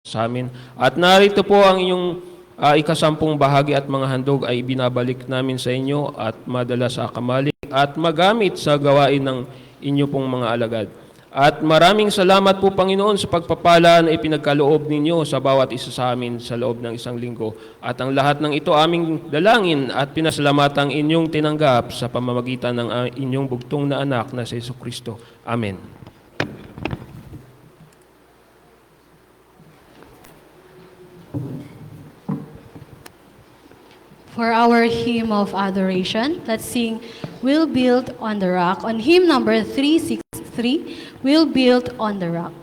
sa amin. At narito po ang inyong ikasampung bahagi at mga handog ay binabalik namin sa inyo at madala sa kamalig at magamit sa gawain ng inyo pong mga alagad. At maraming salamat po Panginoon sa pagpapala na ipinagkaloob ninyo sa bawat isa sa amin sa loob ng isang linggo. At ang lahat ng ito aming dalangin at pinasalamatang inyong tinanggap sa pamamagitan ng inyong bugtong na anak na si Jesucristo. Amen. For our hymn of adoration, let's sing We'll Build on the Rock. On hymn number 363, We'll Build on the Rock.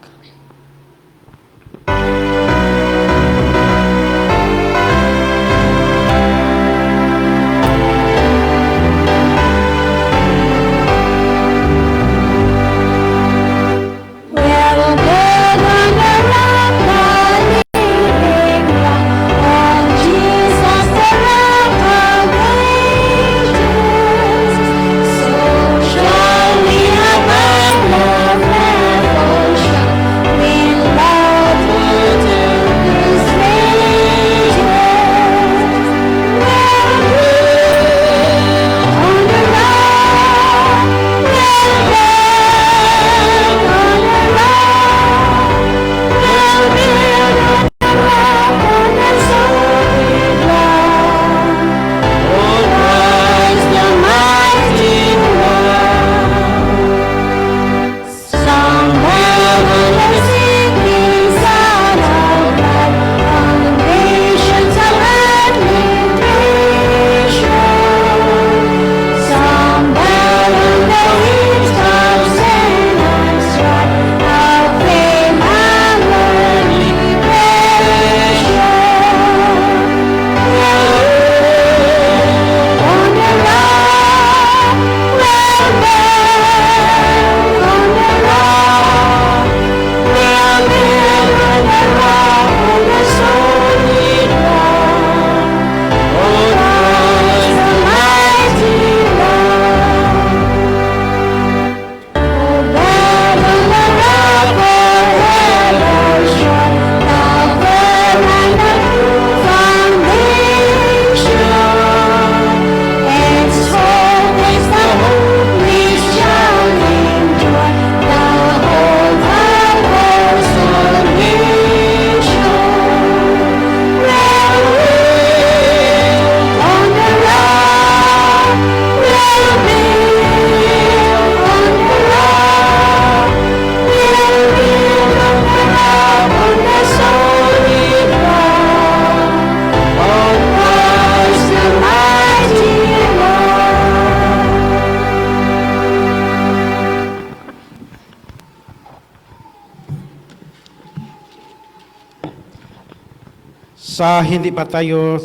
Sa hindi pa tayo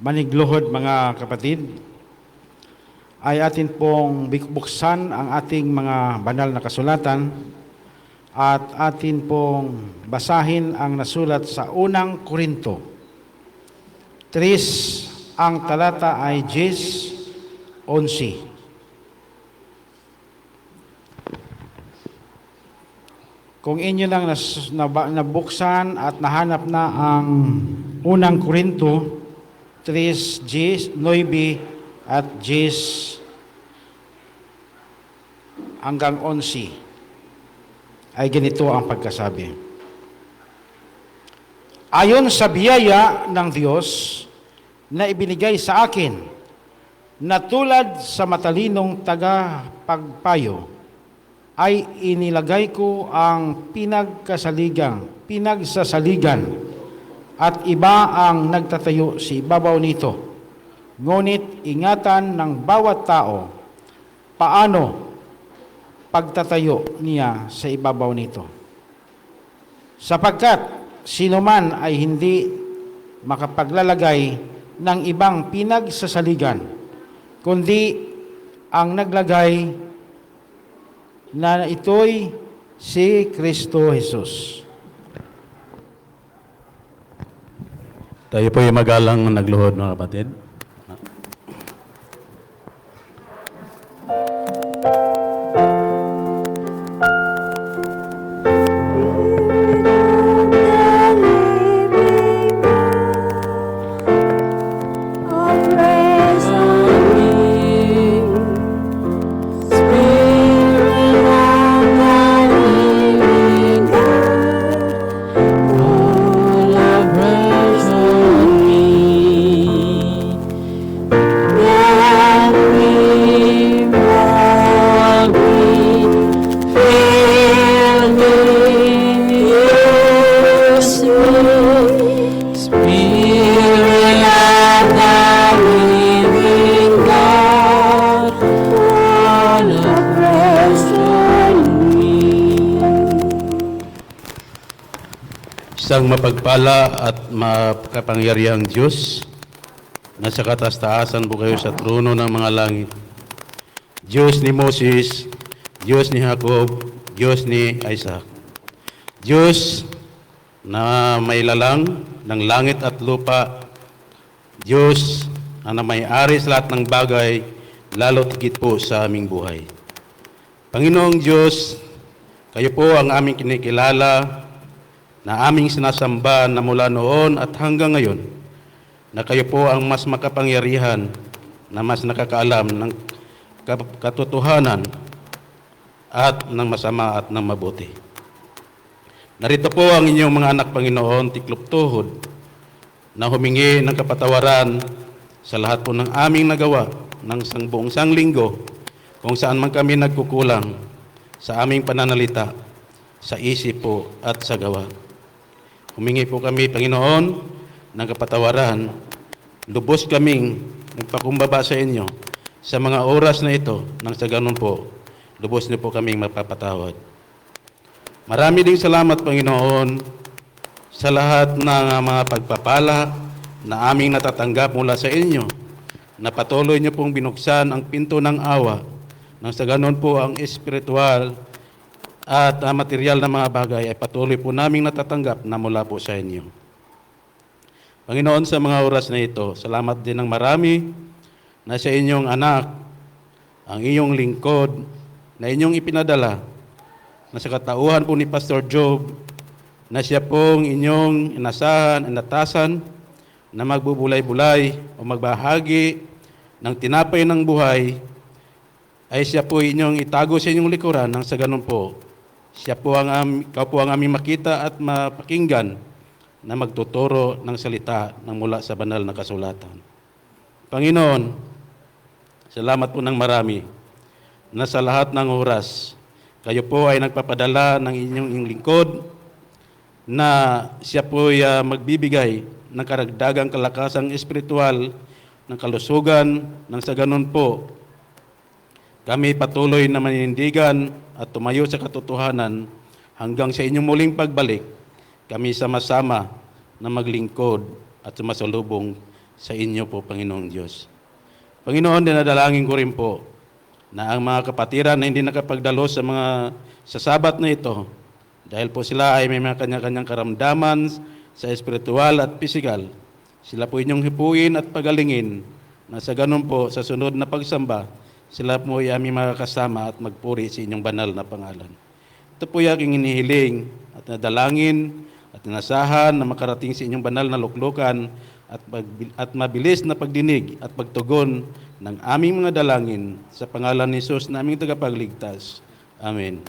manigluhod mga kapatid, ay atin pong buksan ang ating mga banal na kasulatan at atin pong basahin ang nasulat sa unang Korinto. 3, ang talata ay 10:11. Kung inyo lang nabuksan at nahanap na ang unang Korinto 3:9 at 10 hanggang 11, ay ganito ang pagkasabi. Ayon sa biyaya ng Diyos na ibinigay sa akin, na tulad sa matalinong tagapagpayo, ay inilagay ko ang pinagsasaligan at iba ang nagtatayo sa ibabaw nito. Ngunit ingatan ng bawat tao paano pagtatayo niya sa ibabaw nito. Sapagkat sinuman ay hindi makapaglalagay ng ibang pinagsasaligan, kundi ang naglagay na ito'y si Kristo Jesus. Tayo po yung magalang nagluhod mga kapatid. isang mapagpala at makapangyarihang Diyos na sa kataas-taasan po kayo sa trono ng mga langit. Diyos ni Moses, Diyos ni Jacob, Diyos ni Isaac. Diyos na may lalang ng langit at lupa, Diyos na may-ari sa lahat ng bagay, lalo tigit po sa aming buhay. Panginoong Diyos, kayo po ang aming kinikilala, na aming sinasamba na mula noon at hanggang ngayon, na kayo po ang mas makapangyarihan, na mas nakakaalam ng katotohanan at ng masama at ng mabuti. Narito po ang inyong mga anak, Panginoon, tiklop tuhod, na humingi ng kapatawaran sa lahat po ng aming nagawa ng buong sanglinggo, kung saan man kami nagkukulang sa aming pananalita, sa isip po at sa gawa. Humingi po kami, Panginoon, ng kapatawaran. Lubos kaming nagpakumbaba sa inyo sa mga oras na ito, nang sa ganun po, lubos niyo po kaming mapapatawad. Marami ding salamat, Panginoon, sa lahat ng mga pagpapala na aming natatanggap mula sa inyo, na patuloy niyo pong binuksan ang pinto ng awa, nang sa ganun po ang espiritual at material na mga bagay ay patuloy po naming natatanggap na mula po sa inyo. Panginoon, sa mga oras na ito, salamat din ng marami na sa inyong anak, ang iyong lingkod, na inyong ipinadala, na sa katauhan po ni Pastor Job, na siya pong inyong inasahan, inatasan, na magbubulay-bulay o magbahagi ng tinapay ng buhay, ay siya po inyong itago sa inyong likuran, nang sa ganun po, ikaw po ang aming makita at mapakinggan na magtuturo ng salita ng mula sa banal na kasulatan. Panginoon, salamat po ng marami na sa lahat ng oras, kayo po ay nagpapadala ng inyong lingkod na siya po ay magbibigay ng karagdagang kalakasang espiritual, ng kalusugan, nang sa ganun po, kami patuloy na manindigan at tumayo sa katotohanan hanggang sa inyong muling pagbalik, kami sama-sama na maglingkod at sumasalubong sa inyo po, Panginoong Diyos. Panginoon, dinadalangin ko rin po na ang mga kapatiran na hindi nakapagdalo sa sabat na ito, dahil po sila ay may mga kanya-kanyang karamdaman sa espiritual at pisikal, sila po inyong hipuin at pagalingin, na sa ganun po, sa sunod na pagsamba, sila po ay aming makakasama at magpuri sa inyong banal na pangalan. Ito po yung aking inihiling at nadalangin at inasahan na makarating sa inyong banal na luklukan at mabilis na pagdinig at pagtugon ng aming mga dalangin sa pangalan ni Jesus na aming tagapagligtas. Amen.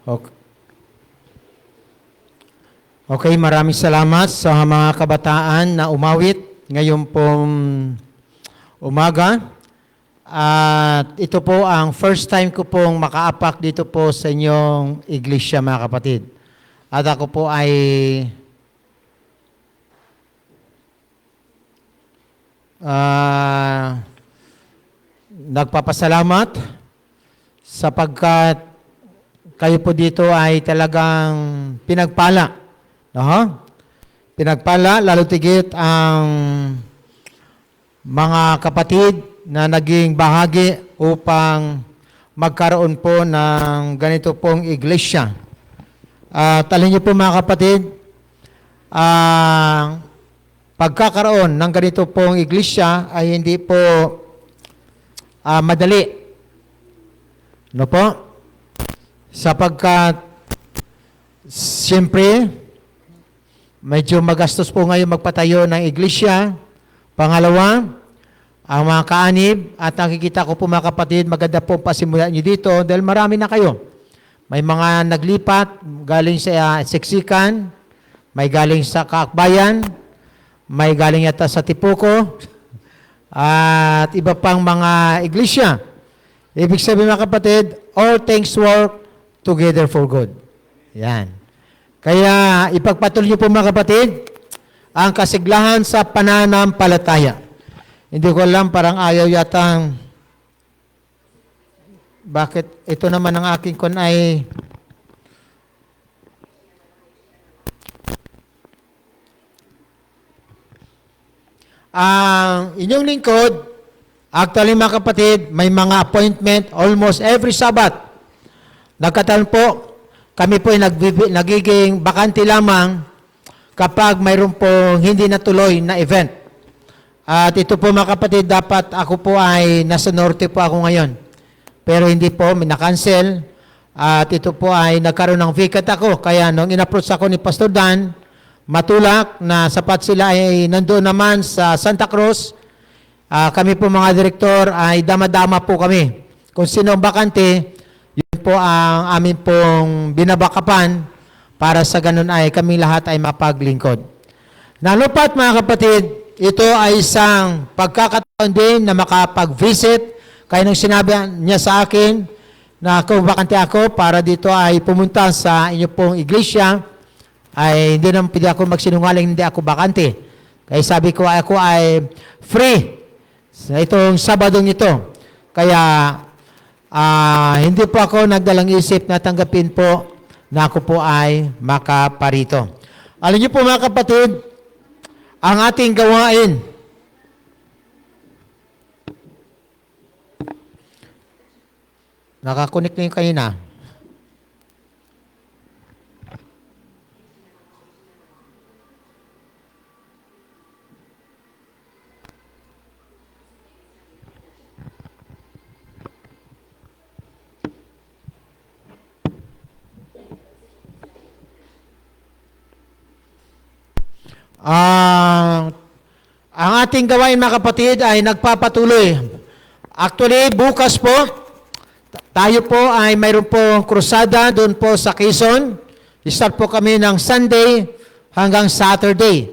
Okay. Okay, maraming salamat sa mga kabataan na umawit ngayon pong umaga. At ito po ang first time ko pong makaapak dito po sa inyong iglesia, mga kapatid. At ako po ay nagpapasalamat sapagkat kayo po dito ay talagang pinagpala. Pinagpala, lalo tigit ang mga kapatid na naging bahagi upang magkaroon po ng ganito pong iglesia. At alam niyo po mga kapatid, ang pagkakaroon ng ganito pong iglesia ay hindi po madali. No po? Sapagkat siyempre medyo magastos po ngayon magpatayo ng iglesia. Pangalawa, ang mga kaanib at nakikita ko po mga kapatid, maganda po pasimula nyo dito dahil marami na kayo. May mga naglipat galing sa Siksikan, may galing sa Kaakbayan, may galing yata sa Tipuco, at iba pang mga iglesia. Ibig sabihin mga kapatid, all things work together for good. Yan. Kaya ipagpatuloy niyo po mga kapatid, ang kasiglahan sa pananampalataya. Hindi ko alam, parang ayaw yatang, bakit ito naman ang aking kun ay, ang inyong lingkod, actually mga kapatid, may mga appointment almost every Sabbath. Nagkataon po, kami po ay nagiging bakante lamang kapag mayroon po hindi natuloy na event. At ito po mga kapatid, dapat ako po ay nasa norte po ako ngayon. Pero hindi po, na-cancel. At ito po ay nagkaroon ng vacant ako. Kaya nung in-approach ako ni Pastor Dan, matulak na sapat sila ay nandoon naman sa Santa Cruz. Kami po mga direktor ay dama-dama po kami. Kung sino ang bakante, yun po ang amin pong binabakapan para sa ganun ay kami lahat ay mapaglingkod. Nalupat mga kapatid, ito ay isang pagkakataon din na makapag-visit. Kaya nung sinabi niya sa akin na kung bakante ako para dito ay pumunta sa inyo pong iglesia, ay hindi naman pwede ako magsinungaling, hindi ako bakante. Kaya sabi ko ay ako ay free sa itong Sabadong ito. Kaya hindi po ako nagdalang isip na tanggapin po na ako po ay makaparito. Alam niyo po mga kapatid, ang ating gawain, nakakunik na yung kanina. Ang ating gawain mga kapatid ay nagpapatuloy. Actually, bukas po, tayo po ay mayroon po krusada doon po sa Quezon. Start po kami ng Sunday hanggang Saturday.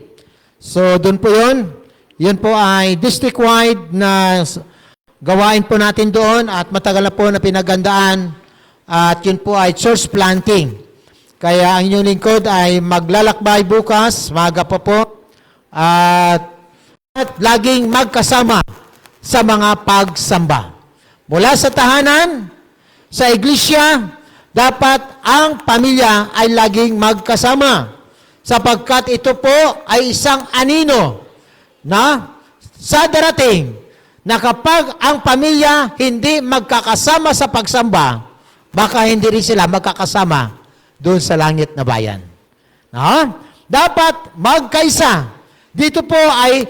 So, doon po yun. Yun po ay district-wide na gawain po natin doon at matagal na po na pinagandaan. At yun po ay church planting. Kaya ang inyong lingkod ay maglalakbay bukas, maaga pa po. At laging magkasama sa mga pagsamba. Mula sa tahanan, sa iglesia, dapat ang pamilya ay laging magkasama. Sapagkat ito po ay isang anino na sa darating na kapag ang pamilya hindi magkakasama sa pagsamba, baka hindi rin sila magkakasama doon sa langit na bayan. No? Dapat magkaisa. Dito po ay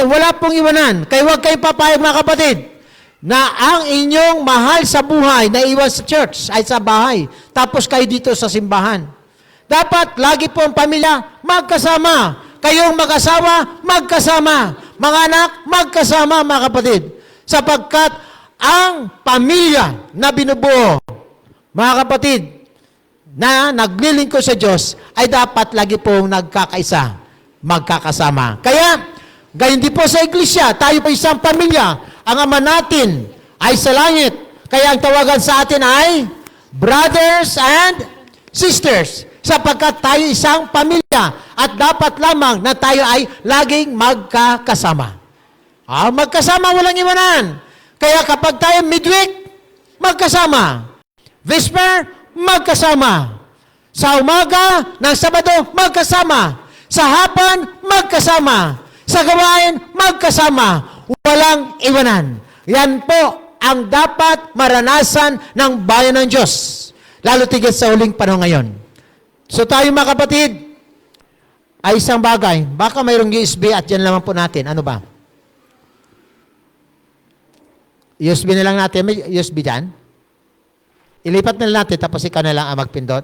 wala pong iwanan. Kaya huwag kayong papayag mga kapatid na ang inyong mahal sa buhay na iwan sa church ay sa bahay. Tapos kayo dito sa simbahan. Dapat lagi po ang pamilya magkasama. Kayong mag-asawa, magkasama. Mga anak, magkasama mga kapatid. Sapagkat ang pamilya na binubuo, mga kapatid, na naglilingkod sa Diyos, ay dapat lagi pong nagkakaisa, magkakasama. Kaya, gayon din po sa iglesia, tayo po isang pamilya. Ang ama natin ay sa langit. Kaya ang tawagan sa atin ay brothers and sisters. Sapagkat tayo isang pamilya at dapat lamang na tayo ay laging magkakasama. Magkasama, walang iwanan. Kaya kapag tayo midweek, magkasama. Vesper, magkasama. Sa umaga ng Sabado, magkasama. Sa hapon, magkasama. Sa gawain, magkasama. Walang iwanan. Yan po ang dapat maranasan ng bayan ng Diyos. Lalo tigit sa huling panahon ngayon. So tayo mga kapatid, ay isang bagay. Baka mayroong USB at yan naman po natin. Ano ba? USB na lang natin. May USB dyan? Ilipat na lang natin tapos ikaw na lang ang magpindot.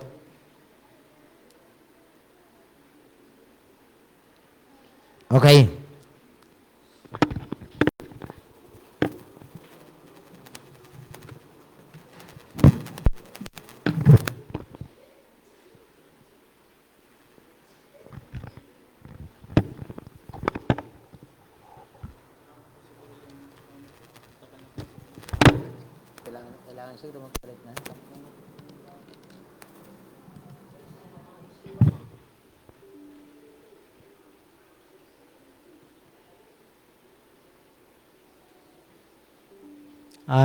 Okay. Kailangan siguro magpalit na.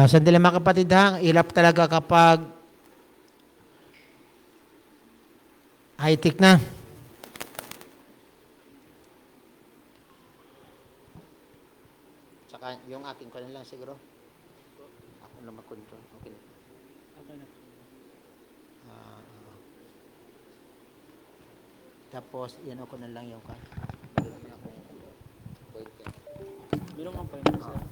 Sandali mga kapatid ha, ilap talaga kapag high-tech na. Saka yung akin ko na lang siguro. Ako na mag-control. Okay. Tapos, yan ako na lang yung kan. Meron nga pa yun.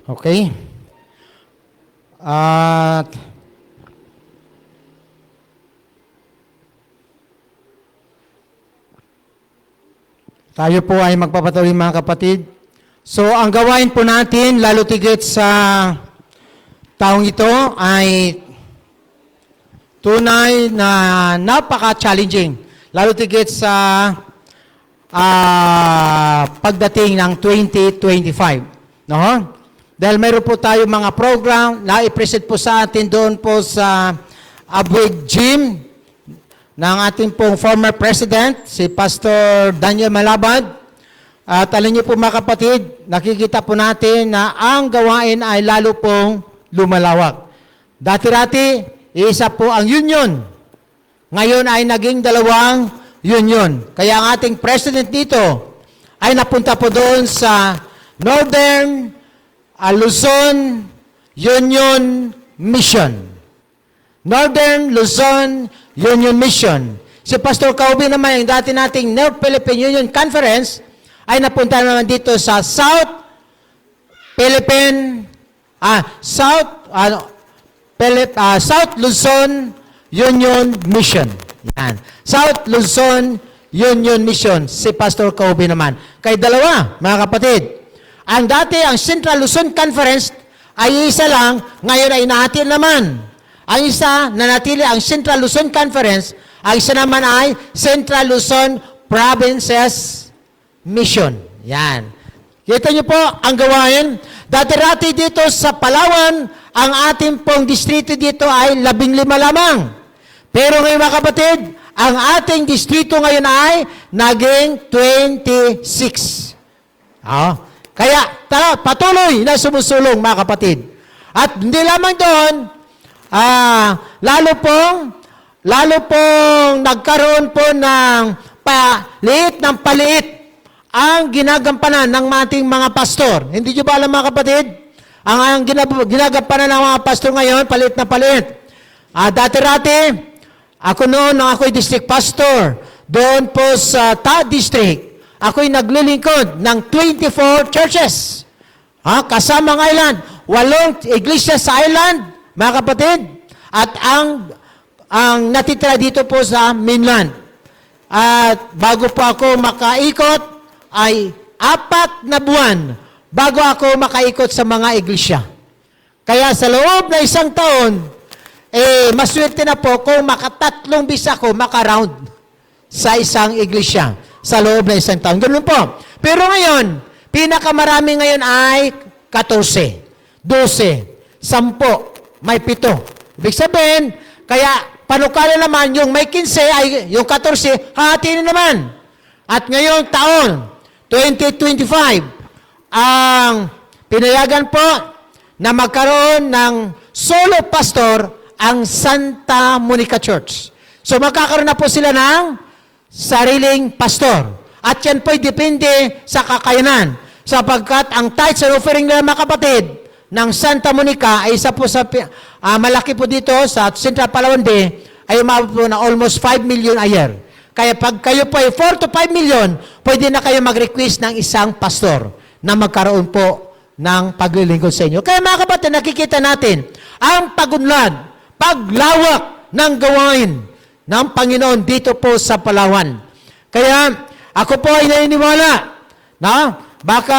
Okay? At tayo po ay magpapatuloy mga kapatid. So ang gawain po natin, lalo tigit sa taong ito ay tunay na napaka-challenging. Lalo tigit sa pagdating ng 2025. No? Dahil mayroon po tayo mga program na i-present po sa atin doon po sa Abweg Gym ng ating pong former president, si Pastor Daniel Malabad. At alam niyo po mga kapatid, nakikita po natin na ang gawain ay lalo pong lumalawak. Dati-rati, isa po ang union. Ngayon ay naging dalawang union. Kaya ang ating president dito ay napunta po doon sa Northern Luzon Union Mission. Northern Luzon Union Mission. Si Pastor Kaubi naman, yung dati nating North Philippine Union Conference, ay napunta naman dito sa South Luzon Union Mission. Yan. South Luzon Union Mission. Si Pastor Kaubi naman. Kay dalawa, mga kapatid. Ang dati, ang Central Luzon Conference ay isa lang, ngayon ay nahati naman. Ang isa, nanatili ang Central Luzon Conference, ang isa naman ay Central Luzon Provinces Mission. Yan. Kita niyo po ang gawain. Dati-rati dito sa Palawan, ang ating pong distrito dito ay 15 lamang. Pero ngayon mga kapatid, ang ating distrito ngayon ay naging 26. Kaya tara, patuloy na sumusulong mga kapatid. At hindi lamang doon, lalo pong nagkaroon po ng paliit ang ginagampanan ng ating mga pastor. Hindi nyo ba alam mga kapatid? Ang ginagampanan ng mga pastor ngayon, paliit na paliit. Dati-rati, ako noon, nung ako'y district pastor, doon po sa Ta District, ako'y naglilingkod ng 24 churches. Kasama ng island, 8 iglesia sa island, mga kapatid. At ang natitira dito po sa mainland. At bago po ako makaikot, ay 4 na buwan bago ako makaikot sa mga iglesia. Kaya sa loob na 1 taon, maswerte na po kung makatatlong bis ako makaround sa isang iglesia sa loob na 1 taon. Ganun po. Pero ngayon, pinakamarami ngayon ay 14, 12, 10, may 7. Ibig sabihin, kaya panukala naman, yung may 15 ay yung 14, hahatiin naman. At ngayong taon, 2025, ang pinayagan po na magkaroon ng solo pastor ang Santa Monica Church. So magkakaroon na po sila ng sariling pastor. At yan po'y depende sa kakayanan. Sapagkat ang tithes and offering nila mga kapatid ng Santa Monica ay isa po sa malaki po dito sa Central Palawan Bay ay umabot po na almost 5 million a year. Kaya pag kayo po ay 4 to 5 million, pwede na kayo mag-request ng isang pastor na magkaroon po ng paglilingkod sa inyo. Kaya mga kapatid, nakikita natin ang pagunlad, paglawak ng gawain ng Panginoon dito po sa Palawan. Kaya ako po ay naniniwala na baka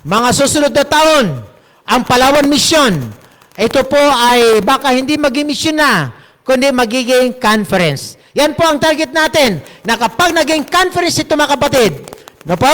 mga susunod na taon, ang Palawan Mission, ito po ay baka hindi maging mission na, kundi magiging conference. Yan po ang target natin, na kapag naging conference ito mga kapatid, no po?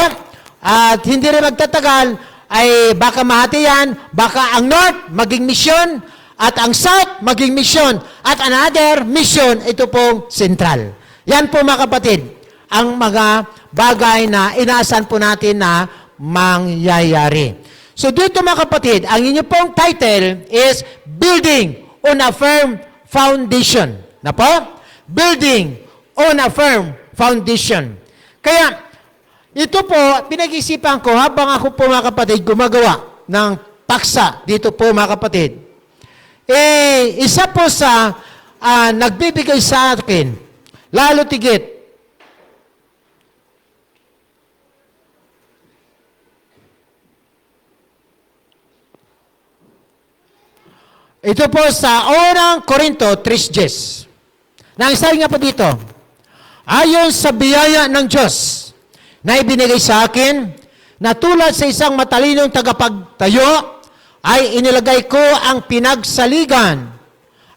At hindi rin magtatagal, ay baka mahati yan, baka ang North maging mission, at ang South maging mission, at another mission, ito pong Central. Yan po mga kapatid, ang mga bagay na inaasahan po natin na mangyayari. So dito mga kapatid, ang inyo pong title is Building on a Firm Foundation. Na po? Building on a Firm Foundation. Kaya, ito po, pinag-isipan ko habang ako po mga kapatid gumagawa ng paksa dito po mga kapatid. Isa po sa nagbibigay sa akin, lalo tigit, Ito po sa unang Korinto 3:10. Nang sabi nga po dito, ayon sa biyaya ng Diyos na ibinigay sa akin, na tulad sa isang matalinong tagapagtayo, ay inilagay ko ang pinagsaligan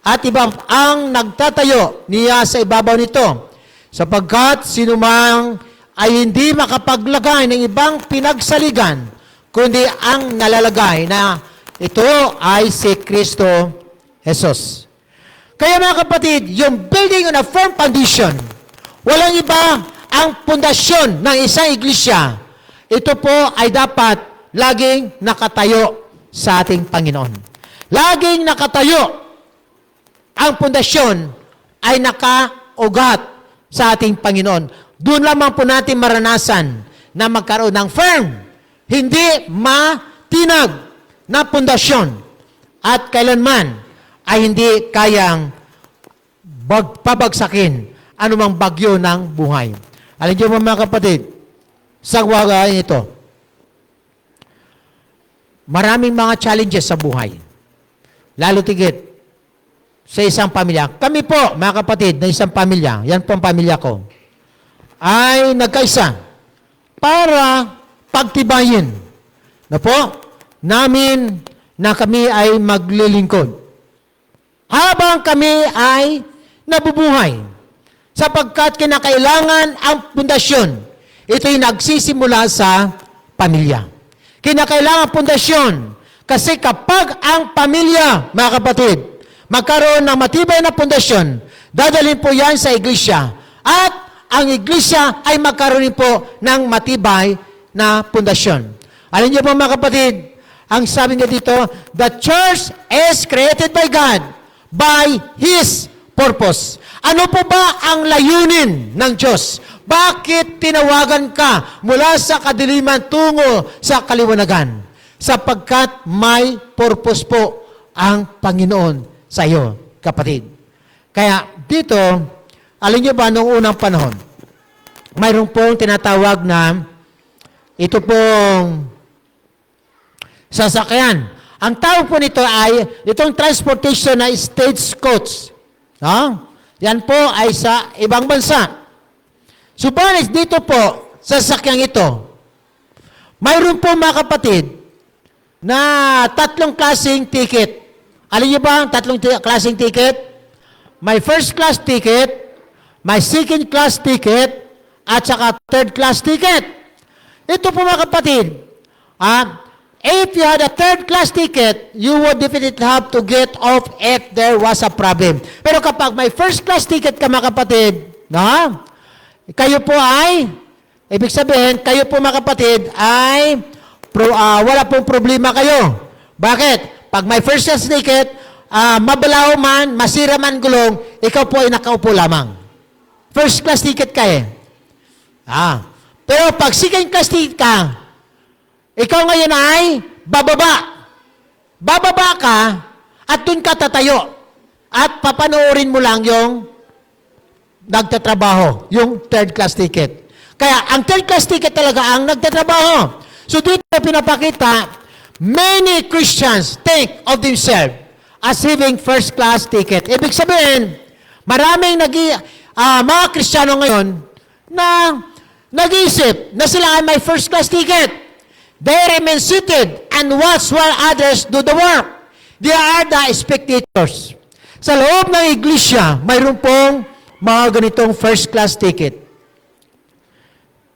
at iba ang nagtatayo niya sa ibabaw nito, sapagkat sinumang ay hindi makapaglagay ng ibang pinagsaligan, kundi ang nalalagay na ito ay si Kristo Jesus. Kaya mga kapatid, yung building on a firm foundation, walang iba ang pundasyon ng isang iglesia. Ito po ay dapat laging nakatayo sa ating Panginoon. Laging nakatayo ang pundasyon ay nakaugat sa ating Panginoon. Doon lamang po natin maranasan na magkaroon ng firm, hindi matinag na pundasyon at kailanman ay hindi kayang pabagsakin anumang bagyo ng buhay. Alam niyo mga kapatid, sa wagayan ito, maraming mga challenges sa buhay. Lalo tigit sa isang pamilya. Kami po, mga kapatid, na isang pamilya, yan po ang pamilya ko, ay nagkaisa para pagtibayin na po namin na kami ay maglilingkod. Habang kami ay nabubuhay, sapagkat kinakailangan ang pundasyon, ito'y nagsisimula sa pamilya. Kinakailangan pundasyon, kasi kapag ang pamilya, mga kapatid, magkaroon ng matibay na pundasyon, dadalhin po yan sa iglesia. At ang iglesia ay magkaroon po ng matibay na pundasyon. Alam niyo po mga kapatid, ang sabi nga dito, the church is created by God by His purpose. Ano po ba ang layunin ng Diyos? Bakit tinawagan ka mula sa kadiliman tungo sa kaliwanagan? Sapagkat may purpose po ang Panginoon sa iyo, kapatid. Kaya dito, alam niyo ba, noong unang panahon, mayroon pong tinatawag na ito pong sasakyan. Ang tawag po nito ay itong transportation na stagecoach. No? Yan po ay sa ibang bansa. Subalit dito po, sa sakyang ito, mayroon po mga kapatid na tatlong klaseng ticket. Alam niyo ba ang tatlong klaseng ticket? May first class ticket, may second class ticket, at saka third class ticket. Ito po mga kapatid, if you had a third class ticket, you would definitely have to get off if there was a problem. Pero kapag may first class ticket ka mga kapatid, no? Kayo po ay, ibig sabihin, kayo po mga kapatid ay wala pong problema kayo. Bakit? Pag may first class ticket, mabalaw man, masira man gulong, ikaw po ay nakaupo lamang. First class ticket ka eh. Pero pag second class ticket ka, ikaw ngayon ay bababa. Bababa ka at dun ka tatayo. At papanoorin mo lang yung nagtatrabaho, yung third class ticket. Kaya ang third class ticket talaga ang nagtatrabaho. So dito pinapakita, many Christians think of themselves as having first class ticket. Ibig sabihin, maraming mga Kristiyano ngayon na nag-iisip na sila ay may first class ticket. They remain seated and watch while others do the work. They are the spectators. Sa loob ng iglesia, mayroon pong mga ganitong first class ticket.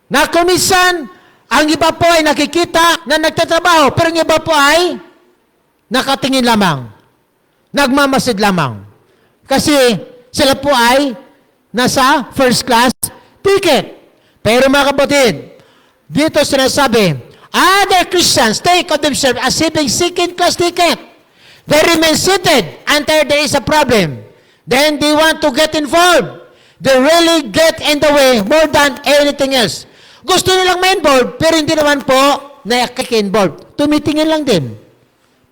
Na kung minsan, ang iba po ay nakikita na nagtatrabaho, pero ang iba po ay nakatingin lamang. Nagmamasid lamang. Kasi sila po ay nasa first class ticket. Pero mga kapatid, dito sinasabi, other Christians take of themselves as having second class ticket. They remain seated until there is a problem. Then they want to get involved. They really get in the way more than anything else. Gusto nilang ma-involve, pero hindi naman po nakaka-involve. Tumitingin lang din.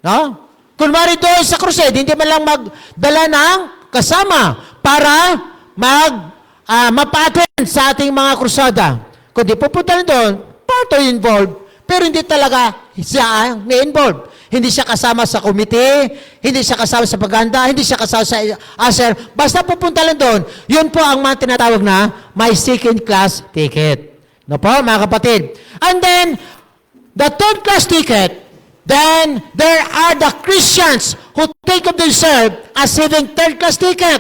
No? Kunwari doon sa crusade, hindi man lang magdala ng kasama para mapa-attend sa ating mga krusada. Kundi pupunta doon, part to involved, pero hindi talaga siya ang na-involve. Hindi siya kasama sa committee, hindi siya kasama sa paganda, hindi siya kasama sa usher. Basta pupunta lang doon, yun po ang mga tinatawag na may second class ticket. No po, mga kapatid? And then, the third class ticket, then there are the Christians who think of themselves as having third class ticket.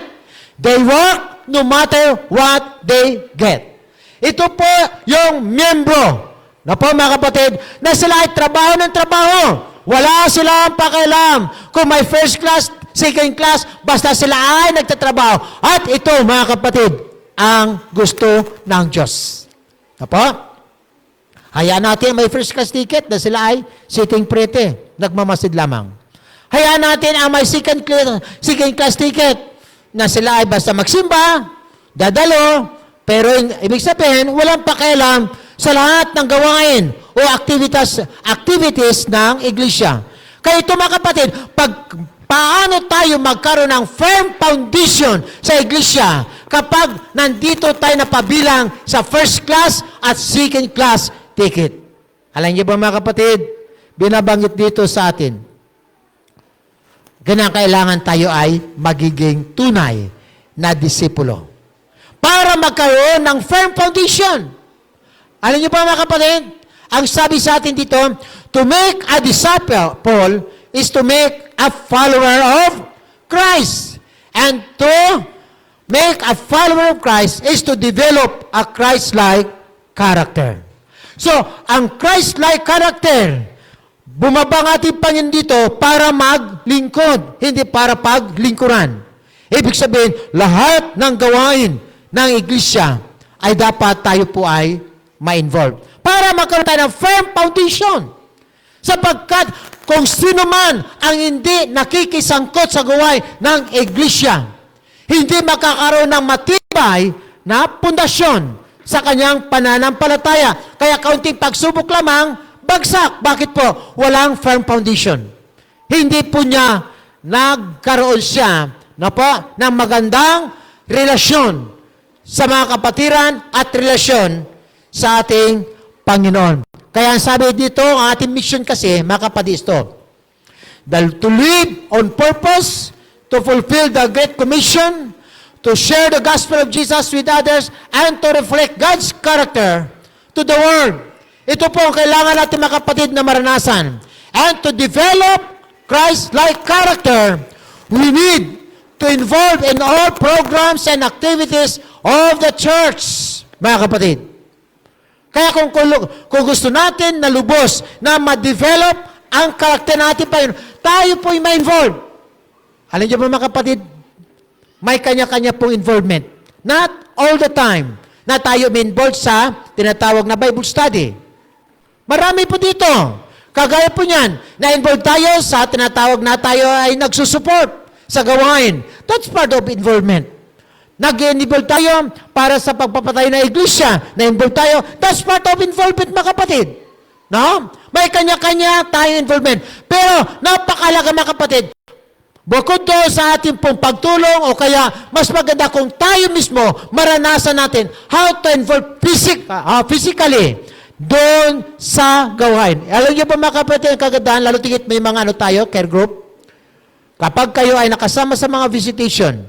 They work no matter what they get. Ito po yung miyembro, no po mga kapatid, na sila ay trabaho ng trabaho. Wala silang pakialam kung may first class, second class, basta sila ay nagtatrabaho. At ito, mga kapatid, ang gusto ng Diyos. Apo? Hayaan natin may first class ticket na sila ay sitting pretty, nagmamasid lamang. Hayaan natin ang may second class ticket na sila ay basta magsimba, dadalo, pero ibig sabihin, walang pakialam sa lahat ng gawain o activities ng iglesia. Kaya ito mga kapatid, paano tayo magkaroon ng firm foundation sa iglesia kapag nandito tayo napabilang sa first class at second class ticket? Alam niyo ba mga kapatid, binabanggit dito sa atin, ganang kailangan tayo ay magiging tunay na disipulo para magkaroon ng firm foundation. Alam niyo ba mga kapatid, ang sabi sa atin dito, to make a disciple, Paul, is to make a follower of Christ. And to make a follower of Christ is to develop a Christ-like character. So, ang Christ-like character, bumaba ang ating Panginoon dito para maglingkod, hindi para paglingkuran. Ibig sabihin, lahat ng gawain ng iglesia ay dapat tayo po ay ma-involve. Para magkaroon tayo ng firm foundation. Sapagkat kung sino man ang hindi nakikisangkot sa gawain ng iglesia, hindi makakaroon ng matibay na pundasyon sa kanyang pananampalataya. Kaya kaunting pagsubok lamang, bagsak. Bakit po? Walang firm foundation. Hindi po niya nagkaroon siya ng magandang relasyon sa mga kapatiran at relasyon sa ating Panginoon. Kaya ang sabi dito, ang ating mission kasi, mga kapatid, ito, to live on purpose, to fulfill the Great Commission, to share the gospel of Jesus with others, and to reflect God's character to the world. Ito po ang kailangan natin mga kapatid na maranasan. And to develop Christ-like character, we need to involve in all programs and activities of the church, mga kapatid. Kaya kung gusto natin na lubos na ma-develop ang karakter natin pa yun, tayo po'y ma-involve. Alam niyo ba mga kapatid, may kanya-kanya pong involvement. Not all the time na tayo ma-involve sa tinatawag na Bible study. Marami po dito. Kagaya po niyan, na-involve tayo sa tinatawag na tayo ay nagsusupport sa gawain. That's part of involvement. Nag-involve tayo para sa pagpapatay ng iglesia. Na-involve tayo. That's part of involvement, mga kapatid. No? May kanya-kanya tayong involvement. Pero, napakalaga, mga kapatid, bukod doon sa ating pong pagtulong o kaya mas maganda kung tayo mismo maranasan natin how to involve physically doon sa gawain. Alam niyo ba, mga kapatid, ang kagandahan, lalo tigit may mga tayo, care group. Kapag kayo ay nakasama sa mga visitation,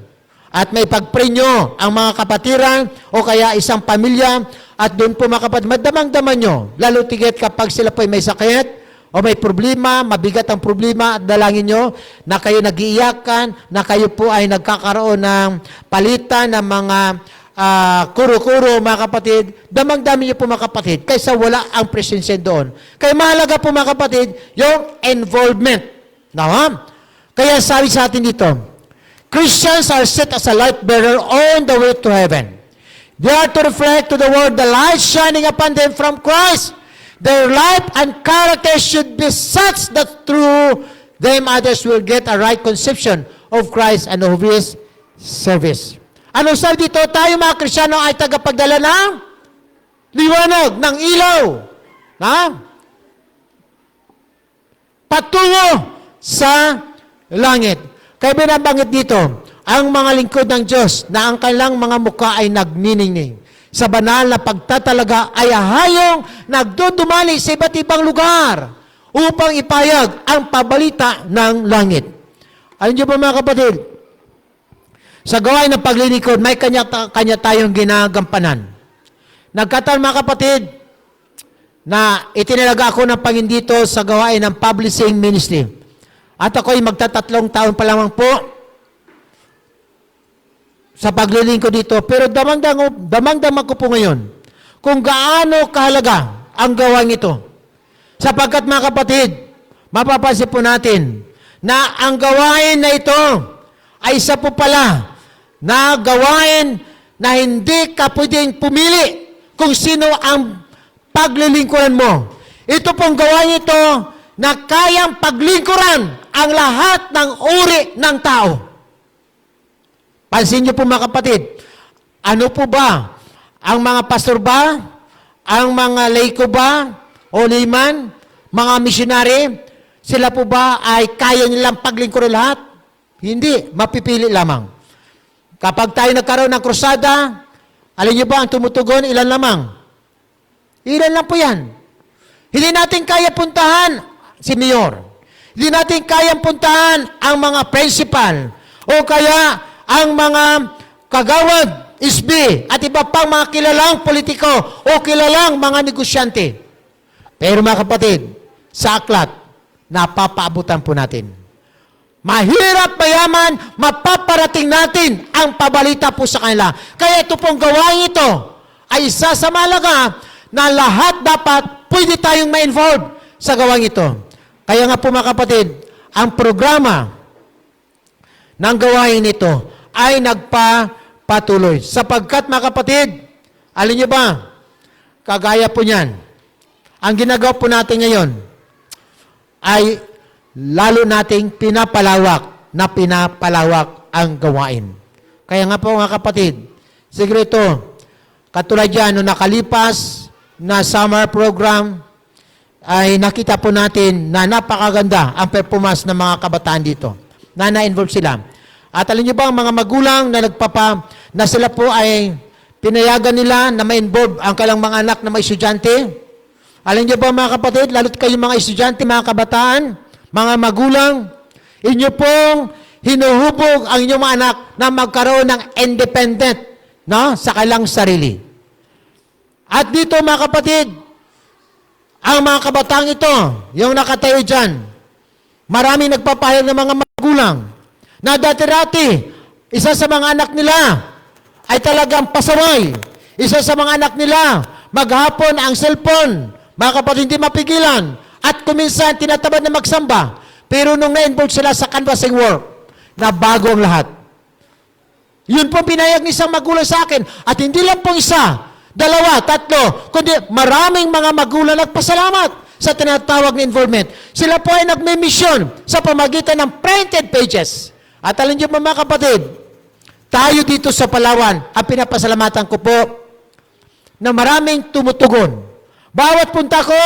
at may pag-pray nyo ang mga kapatiran o kaya isang pamilya at doon po mga kapatid, madamang-daman nyo. Lalo tigit kapag sila po ay may sakit o may problema, mabigat ang problema at dalangin nyo na kayo nag-iiyakan, na kayo po ay nagkakaroon ng palitan ng mga kuro-kuro mga kapatid. Damang-dami nyo po mga kapatid kaysa wala ang presensya doon. Kaya mahalaga po mga kapatid yung involvement. No? Kaya sabi sa atin dito, Christians are set as a light bearer on the way to heaven. They are to reflect to the world the light shining upon them from Christ. Their life and character should be such that through them others will get a right conception of Christ and of His service. Ano sabi dito? Tayo mga Kristiyano ay tagapagdala ng liwanag, ng ilaw. Patungo sa langit. Kaya binabanggit dito, ang mga lingkod ng Diyos na ang kanilang mga mukha ay nagniningning. sa banal na pagtatalaga ay hayong nagdudumali sa iba't ibang lugar upang ipayag ang pabalita ng langit. Alam niyo ba mga kapatid, sa gawain ng paglilingkod, may kanya tayong ginagampanan. Nagkataon mga kapatid, na itinalaga ako ng Panginoon dito sa gawain ng publishing ministry. At ako'y magtatatlong taon pa lamang po sa paglilingkod dito. Pero damang-dama ko po ngayon kung gaano kahalaga ang gawain ito. Sapagkat mga kapatid, mapapansin po natin na ang gawain na ito ay isa po pala na gawain na hindi ka pwedeng pumili kung sino ang paglilingkuran mo. Ito pong gawain ito na kayang paglingkuran ang lahat ng uri ng tao. Pansin niyo po mga kapatid, ano po ba? Ang mga pastor ba? Ang mga laiko ba? O layman? Mga misyonary? Sila po ba ay kaya nilang paglingkuran lahat? Hindi, mapipili lamang. Kapag tayo nagkaroon ng krusada, alin niyo ba ang tumutugon? Ilan lamang? Ilan lang po yan. Hindi natin kaya puntahan si mayor. Hindi natin kaya puntahan ang mga principal o kaya ang mga kagawad, SB, at iba pang mga kilalang politiko o kilalang mga negosyante. Pero mga kapatid, sa aklat, napapaabutan po natin. Mahirap mayaman, mapaparating natin ang pabalita po sa kanila. Kaya ito pong gawain ito ay isa sa malaga na lahat dapat pwede tayong ma-involve sa gawain ito. Kaya nga po mga kapatid, ang programa ng gawain ito ay nagpapatuloy. Sapagkat mga kapatid, alin niyo ba, kagaya po niyan, ang ginagawa po natin ngayon ay lalo nating pinapalawak ang gawain. Kaya nga po mga kapatid, siguro ito, katulad yan, nung nakalipas na summer program, ay nakita po natin na napakaganda ang performance ng mga kabataan dito, na na-involve sila. At alam niyo ba, ang mga magulang na sila po ay pinayagan nila na ma-involve ang kailang mga anak na mga estudyante? Alam niyo ba mga kapatid, lalo't kayo mga estudyante, mga kabataan, mga magulang, inyo pong hinuhubog ang inyong mga anak na magkaroon ng independent, no, sa kailang sarili. At dito mga kapatid, ang mga kabataan ito, yung nakatayo dyan, maraming nagpapahayag ng mga magulang na dati-dati, isa sa mga anak nila ay talagang pasaway. Isa sa mga anak nila, maghapon ang cellphone, mga kapatid, hindi mapigilan. At kuminsan, tinatabad na magsamba. Pero nung na-involve sila sa canvassing work, na bago ang lahat. Yun po pinayag ng isang magulang sa akin. At hindi lang po isa, dalawa, tatlo, kundi maraming mga magulang nagpasalamat sa tinatawag na involvement. Sila po ay nagme-mission sa pamagitan ng printed pages. At alam niyo mga kapatid, tayo dito sa Palawan, ang pinapasalamatan ko po na maraming tumutugon. Bawat punta ko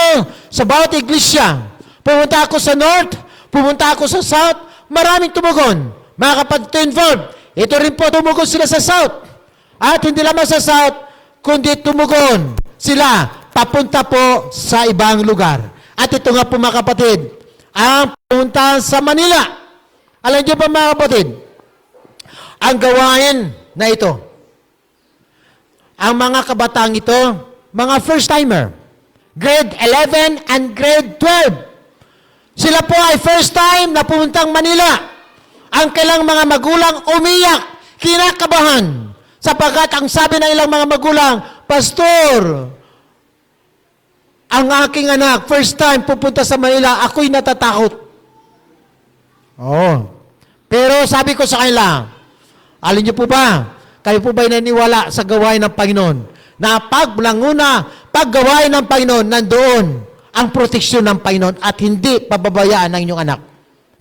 sa bawat iglesia, pumunta ako sa North, pumunta ako sa South, maraming tumugon. Mga kapatid to involved, ito rin po tumugon sila sa South. At hindi lamang sa South, kundi tumugon sila papunta po sa ibang lugar. At ito nga po mga kapatid, ang pumunta sa Manila. Alam niyo ba mga kapatid, ang gawain na ito, ang mga kabataan ito, mga first-timer, grade 11 and grade 12. Sila po ay first time na pumuntang Manila. Ang kailang mga magulang umiyak, kinakabahan, sapagkat ang sabi ng ilang mga magulang, Pastor, ang aking anak, first time pupunta sa Manila, ako'y natatakot. Oh. Pero sabi ko sa kanila, alin niyo po ba, kayo po ba'y naniwala sa gawain ng Panginoon? Na paggawain ng Panginoon, nandoon ang proteksyon ng Panginoon at hindi pababayaan ng inyong anak.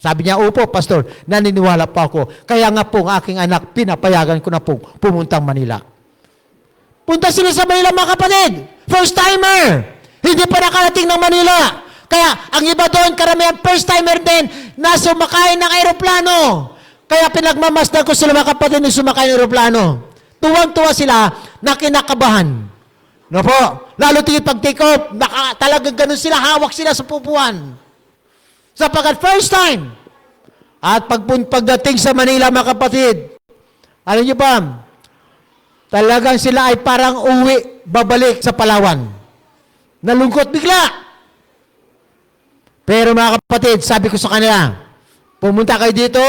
Sabi niya, opo, Pastor, naniniwala po ako. Kaya nga po ang aking anak, pinapayagan ko na po pumuntang Manila. Punta sila sa Manila mga kapatid. First timer. Hindi pa nakarating ng Manila. Kaya ang iba doon, karamihan first timer din na sumakay ng aeroplano. Kaya pinagmamasdan ko sila mga kapatid na sumakay ng aeroplano. Tuwang-tuwa sila na kinakabahan. No po, lalo tingin pag take off, talagang ganun sila, hawak sila sa pupuan. Sapagkat first time, at pagdating sa Manila, mga kapatid, alam niyo ba, talagang sila ay parang uwi, babalik sa Palawan. Nalungkot bigla. Pero mga kapatid, sabi ko sa kanila, pumunta kayo dito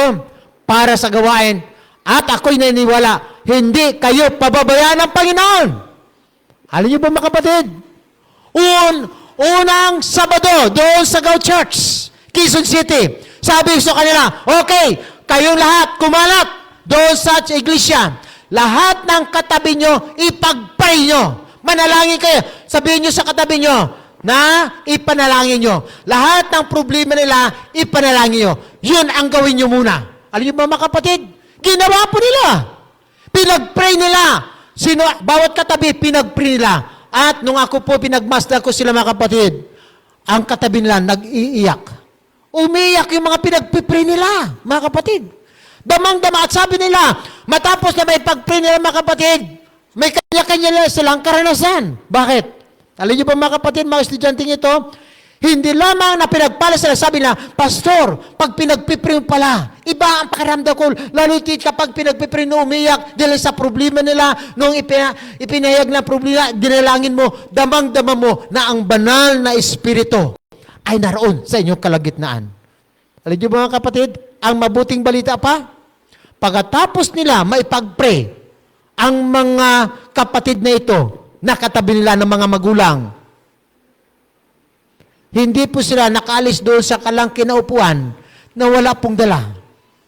para sa gawain at ako'y naniniwala, hindi kayo pababayaan ng Panginoon. Alam niyo ba mga kapatid? Unang Sabado, doon sa Go Church, Quezon City, sabi ko sa kanila, okay, kayong lahat kumalat doon sa iglesia. Lahat ng katabi nyo, ipag-pray nyo. Manalangin kayo. Sabihin nyo sa katabi nyo, na ipanalangin nyo. Lahat ng problema nila, ipanalangin nyo. Yun ang gawin nyo muna. Alam nyo ba mga kapatid? Ginawa po nila. Pinag-pray nila. Bawat katabi, pinag-pray nila. At nung ako po, pinagmasdan ko sila mga kapatid, ang katabi nila, nag-iiyak. Umiiyak yung mga pinag-pray nila, mga kapatid. Damang-dama. At sabi nila, matapos na may pag-pray nila mga kapatid, may kanya-kanya silang karanasan. Bakit? Alam niyo ba mga kapatid, mga estudyanteng ito, hindi lamang na pinagpala sila, sabi na, Pastor, pag pinagpipray pala, iba ang pakiramdam ko, lalo kapag pinagpipray na umiyak, dahil sa problema nila, nung ipinahayag na problema, dinalangin mo, damang-dama mo na ang banal na espiritu ay naroon sa inyong kalagitnaan. Alam niyo ba mga kapatid, ang mabuting balita pa, pagkatapos nila maipag-pray, ang mga kapatid na ito, nakatabi nila ng mga magulang. Hindi po sila nakaalis doon sa kalang kinaupuan na wala pong dala.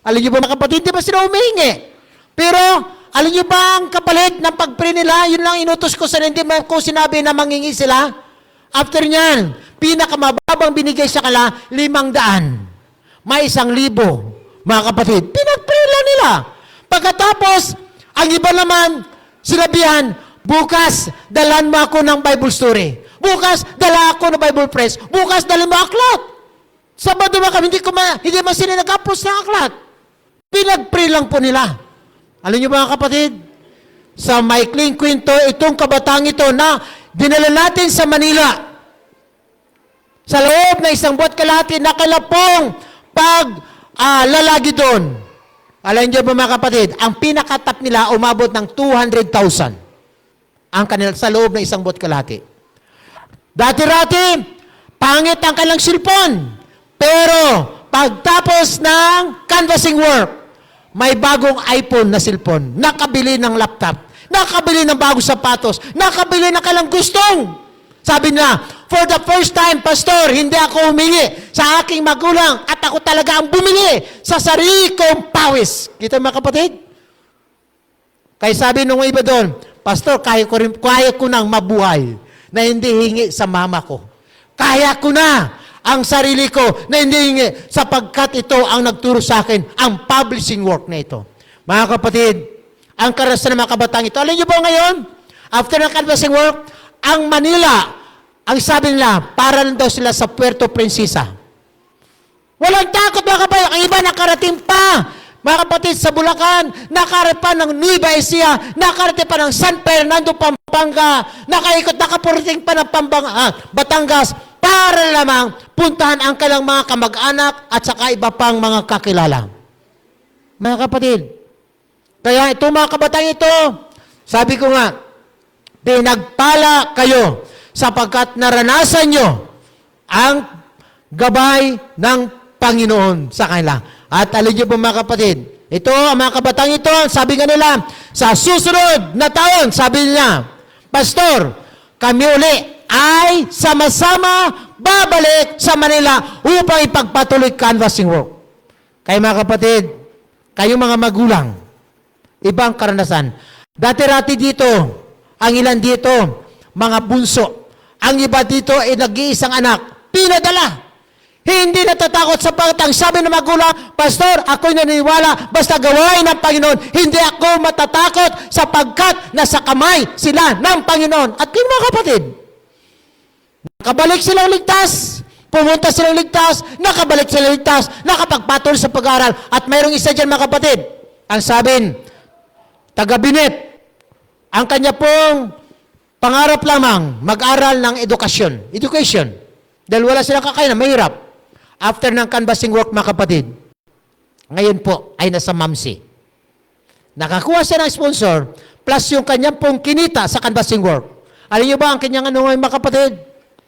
Alam niyo ba mga kapatid, di ba sila humihingi? Pero, alam niyo ba ang kapalit ng pag-pray nila? Yun lang inutos ko sa hindi ko sinabi na mangingi sila. After niyan, pinakamababang binigay sa kala, 500. May 1,000. Mga kapatid, pinag-pray lang nila. Pagkatapos, ang iba naman, sinabihan, bukas, dalan mo ako ng Bible story. Bukas, dala ako ng Bible press. Bukas, dala mo aklat. Sabado ba kami, hindi man sila nag-upload ng aklat. Pinag-pray lang po nila. Alam niyo mga kapatid, sa maikling kwento, itong kabatang ito na dinala natin sa Manila. Sa loob na 1 buwan kalahati, nakalapong lalagi doon. Alam niyo ba mga kapatid, ang pinakatap nila umabot ng 200,000. Ang kanila sa loob ng 1 buwan kalahati. Dati-rati, pangit ang kanilang cellphone. Pero, pagtapos ng canvassing work, may bagong iPhone na cellphone, nakabili ng laptop, nakabili ng bagong sapatos, nakabili ng kanilang gustong. Sabi niya, for the first time, Pastor, hindi ako humingi sa aking magulang at ako talaga ang bumili sa sarili kong pawis. Kita mga kapatid? Kaya sabi nung iba doon, Pastor, kaya ko nang mabuhay na hindi hingi sa mama ko. Kaya ko na ang sarili ko na hindi hingi sapagkat ito ang nagturo sa akin, ang publishing work na ito. Mga kapatid, ang karanasan ng mga kabatang ito, alam niyo ba ngayon, after ng publishing work, ang Manila, ang sabi nila, para lang daw sila sa Puerto Princesa. Walang takot mga kapatid, ang iba nakarating pa. Mga kapatid, sa Bulacan, nakarating pa ng Nueva Ecija, nakarating pa ng San Fernando, Pampanga, nakapurating pa ng Batangas, para lamang puntahan ang kanilang mga kamag-anak at saka iba pang mga kakilala. Mga kapatid, kaya itong mga kabatang ito, sabi ko nga, pinagpala kayo sapagkat naranasan nyo ang gabay ng Panginoon sa kanila. At alam niyo po mga kapatid, ito, ang mga kabatang ito, sabi nga nila, sa susunod na taon, sabi nila, Pastor, kami uli ay sama-sama babalik sa Manila upang ipagpatuloy canvassing work. Kaya mga kapatid, kayong mga magulang, ibang karanasan. Dati-rati dito, ang ilan dito, mga bunso. Ang iba dito ay nag-iisang anak, pinadala. Hindi natatakot sa pagtang sabi ng magulang, Pastor, ako'y naniniwala, basta gawain ng Panginoon, hindi ako matatakot sapagkat nasa kamay sila ng Panginoon. At yung mga kapatid, nakabalik silang ligtas, pumunta silang ligtas, nakabalik silang ligtas, nakapagpatuloy sa pag-aaral. At mayroong isa dyan mga kapatid, ang sabi, taga-Binet, Ang kanya pong pangarap lamang, mag-aral ng edukasyon. Education. Dahil wala silang kakayanan, mahirap. After ng canvassing work, mga kapatid, ngayon po ay nasa MAMSI. Nakakuha siya ng sponsor, plus yung kanyang pong kinita sa canvassing work. Alam niyo ba ang kanyang ano ngayon, mga kapatid?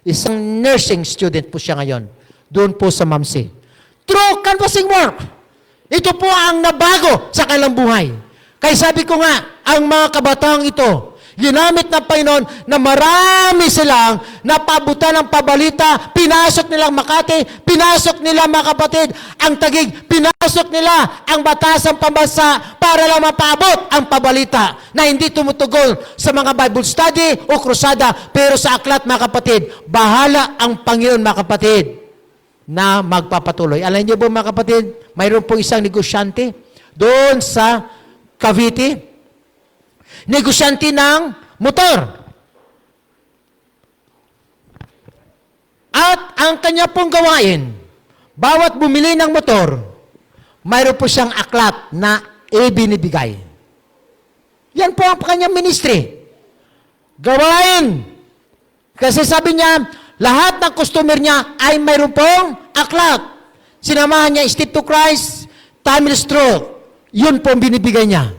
Isang nursing student po siya ngayon. Doon po sa MAMSI. Through canvassing work. Ito po ang nabago sa kanilang buhay. Kaya sabi ko nga, ang mga kabataang ito, ginamit ng Panginoon na marami silang napabutan ng pabalita, pinasok nilang Makati, pinasok nila mga kapatid, ang Taguig, pinasok nila ang batasang pambansa para lang mapaabot ang pabalita na hindi tumutugol sa mga Bible study o krusada, pero sa aklat mga kapatid, bahala ang Panginoon mga kapatid na magpapatuloy. Alam niyo po mga kapatid, mayroon po isang negosyante doon sa Cavite, negosyante ng motor. At ang kanya pong gawain, bawat bumili ng motor, mayroon po siyang aklat na ibinibigay. Yan po ang kanyang ministry. Gawain. Kasi sabi niya, lahat ng customer niya ay mayroon pong aklat. Sinamahan niya, Step to Christ, Timeless Truth. Yun po ang binibigay niya.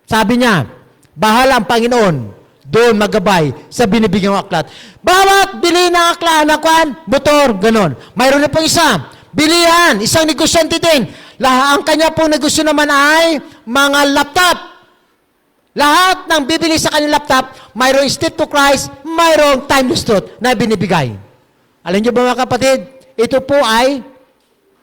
Sabi niya, bahala ang Panginoon doon magabay sa binibigyan ng aklat. Bawat bili ng aklat, motor, ganon. Mayroon na pong isa, bilihan, isang negosyante din. Ang kanya pong negosyo naman ay mga laptop. Lahat ng bibili sa kanyang laptop, mayroong Step to Christ, mayroong Timeless Truth na binibigay. Alam niyo ba mga kapatid, ito po ay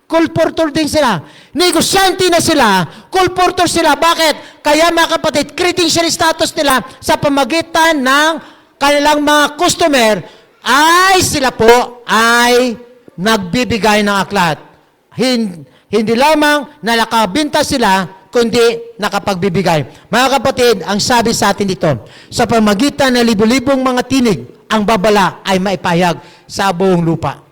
colportor din sila. Negosyante na sila, colportor sila. Bakit? Kaya mga kapatid, credential status nila sa pamagitan ng kanilang mga customer ay sila po ay nagbibigay ng aklat. Hindi lamang na nakabinta sila, kundi nakapagbibigay. Mga kapatid, ang sabi sa atin dito, sa pamagitan ng libu-libong mga tinig, ang babala ay maipahayag sa buong lupa.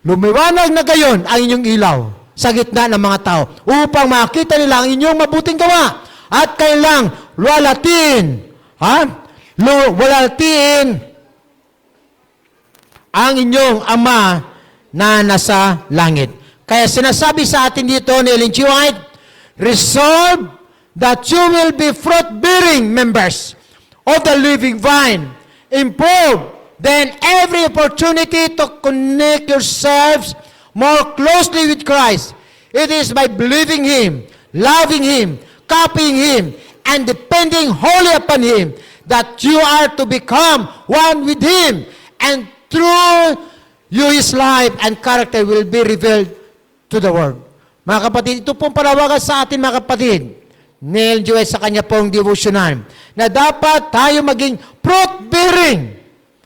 Lumiwanag na gayon ang inyong ilaw sa gitna ng mga tao upang makita nila ang inyong mabuting gawa at kailang walatin ang inyong Ama na nasa langit. Kaya sinasabi sa atin dito ni Ellen G. White, resolve that you will be fruit-bearing members of the living vine. Improve then every opportunity to connect yourselves more closely with Christ. It is by believing Him, loving Him, copying Him, and depending wholly upon Him that you are to become one with Him. And through you, His life and character will be revealed to the world. Mga kapatid, ito pong panawagan sa atin mga kapatid. Neil Joel sa kanya pong devotional na dapat tayo maging fruit-bearing.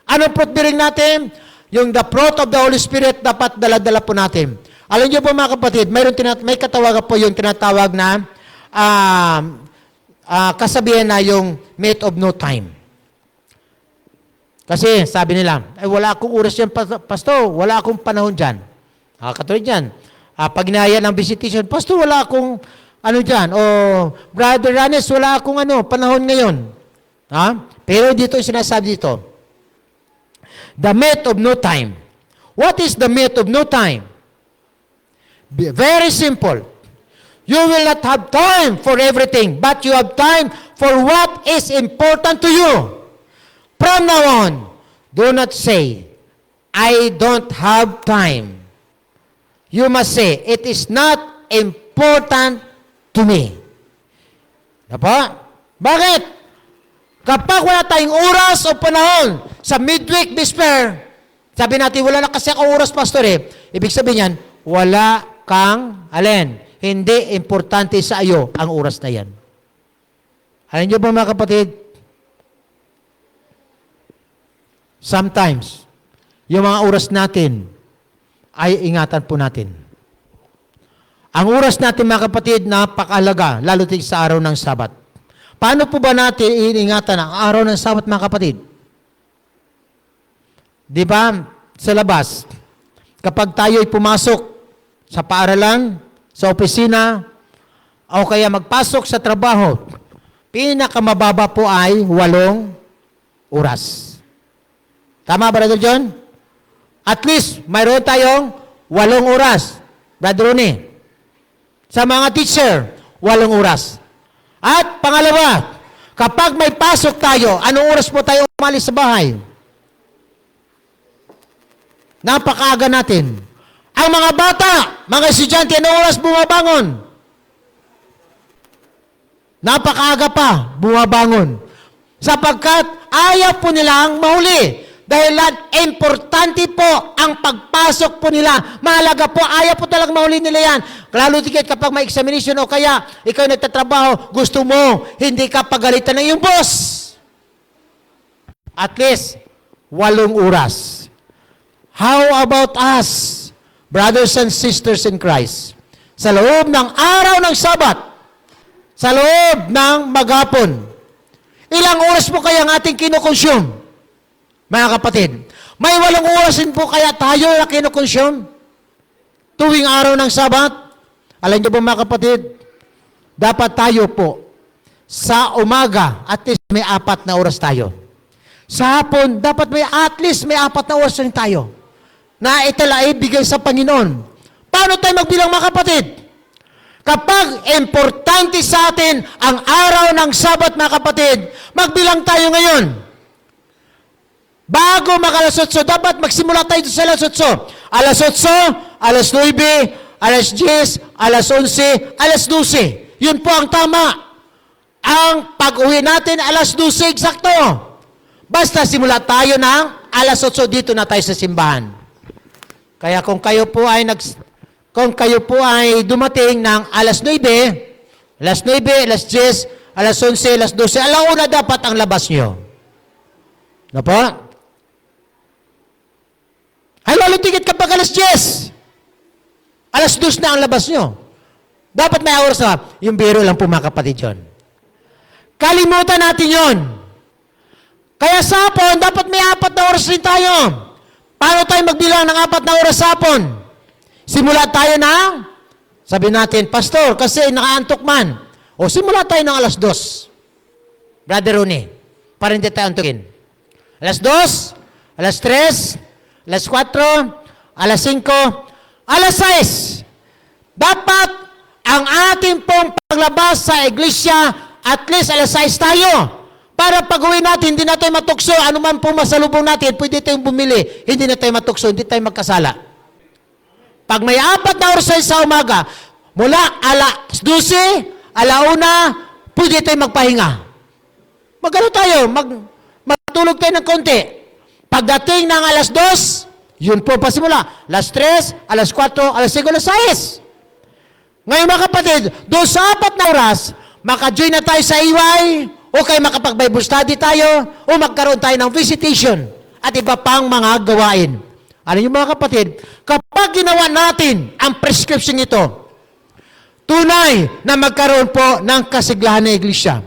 Anong fruit-bearing natin? Yung the fruit of the Holy Spirit dapat dala-dala po natin. Alam niyo po mga kapatid, may katawagan po yung tinatawag na kasabihan na yung mate of no time. Kasi sabi nila, ay wala akong oras yan, pastor, wala akong panahon dyan. Katulad yan, pag inaya ng visitation, pastor, wala akong dyan, o brother Ranes, wala akong panahon ngayon. Pero dito yung sinasabi dito, the myth of no time. What is the myth of no time? Very simple. You will not have time for everything, but you have time for what is important to you. From now on, do not say, I don't have time. You must say, it is not important to me. Diba? Bakit? Kapag wala tayong oras o panahon sa midweek despair, sabi natin, wala na kasi akong oras, pastor Ibig sabihin yan, wala kang, hindi importante sa iyo ang oras na yan. Alam niyo ba mga kapatid? Sometimes, yung mga oras natin, ay ingatan po natin. Ang oras natin mga kapatid, napakahalaga, lalo sa araw ng Sabat. Paano po ba natin iingatan ang araw ng Sabat, mga kapatid? Di ba, sa labas, kapag tayo ay pumasok sa paaralan, sa opisina, o kaya magpasok sa trabaho, Pinakamababa po ay 8 oras. Tama, Brother John? At least, mayroon tayong 8 oras. Brother Ronnie. Sa mga teacher, 8 oras. At pangalawa, kapag may pasok tayo, anong oras po tayo umalis sa bahay? Napakaaga natin. Ang mga bata, mga estudyante, anong oras bumabangon? Napakaaga pa bumabangon. Sapagkat ayaw po nilang mahuli. Dahil importante po ang pagpasok po nila. Mahalaga po, ayaw po talagang mahuli nila yan. Lalo tigit kapag may examination o kaya ikaw nagtatrabaho, gusto mo, hindi ka pagalitan ng iyong boss. At least, 8 oras. How about us, brothers and sisters in Christ? Sa loob ng araw ng Sabat, sa loob ng maghapon, ilang oras po kaya ang ating kinukonsume? Mga kapatid, may 8 oras din po kaya tayo na kinukonsume tuwing araw ng Sabat. Alam niyo po mga kapatid, dapat tayo po sa umaga, at least may 4 na oras tayo. Sa hapon, dapat may at least may 4 na oras rin tayo na itala ibigay sa Panginoon. Paano tayo magbilang mga kapatid? Kapag importante sa atin ang araw ng Sabat mga kapatid, magbilang tayo ngayon. Bago mag-alas 8, dapat magsimula tayo sa alas 8. Alas 8, alas 9, alas 10, alas 11, alas 12. Yun po ang tama. Ang pag-uwi natin, alas 12, eksakto. Basta simula tayo ng alas 8, dito na tayo sa simbahan. Kaya kung kayo po ay dumating ng alas 9, alas 10, alas 11, alas 12, alauna dapat ang labas nyo. Ano po? Ay, lalo tigit kapag alas 10. Alas 2 na ang labas nyo. Dapat may oras na. Yung biro lang po mga kapatid yun. Kalimutan natin yun. Kaya sa hapon, dapat may 4 na oras rin tayo. Paano tayo magbilang ng 4 na oras sa hapon? Simula tayo ng, sabi natin, Pastor, kasi nakaantok man. O simula tayo ng alas 2. Brother Ronnie, para hindi tayo antukin. Alas 2, alas 3, alas 4, alas 5, alas 6. Dapat ang ating pong paglabas sa iglesia, at least alas 6 tayo. Para pag-uwi natin, hindi na tayo matukso. Ano man pong masalubong natin, pwede tayong bumili. Hindi na tayo matukso, hindi tayo magkasala. Pag may 4 na oras sa umaga, mula alas 12, alauna, pwede tayong magpahinga. Magano tayo, magtulog tayo ng konti. Pagdating ng alas 2, yun po pasimula. Alas 3, alas 4, alas 5, alas 6. Ngayon mga kapatid, doon sa 4 na oras, maka-join na tayo sa EY, o kaya makapag-Bible study tayo, o magkaroon tayo ng visitation, at iba pang mga gawain. Ano yung mga kapatid? Kapag ginawa natin ang prescription ito, tunay na magkaroon po ng kasiglahan ng iglesia.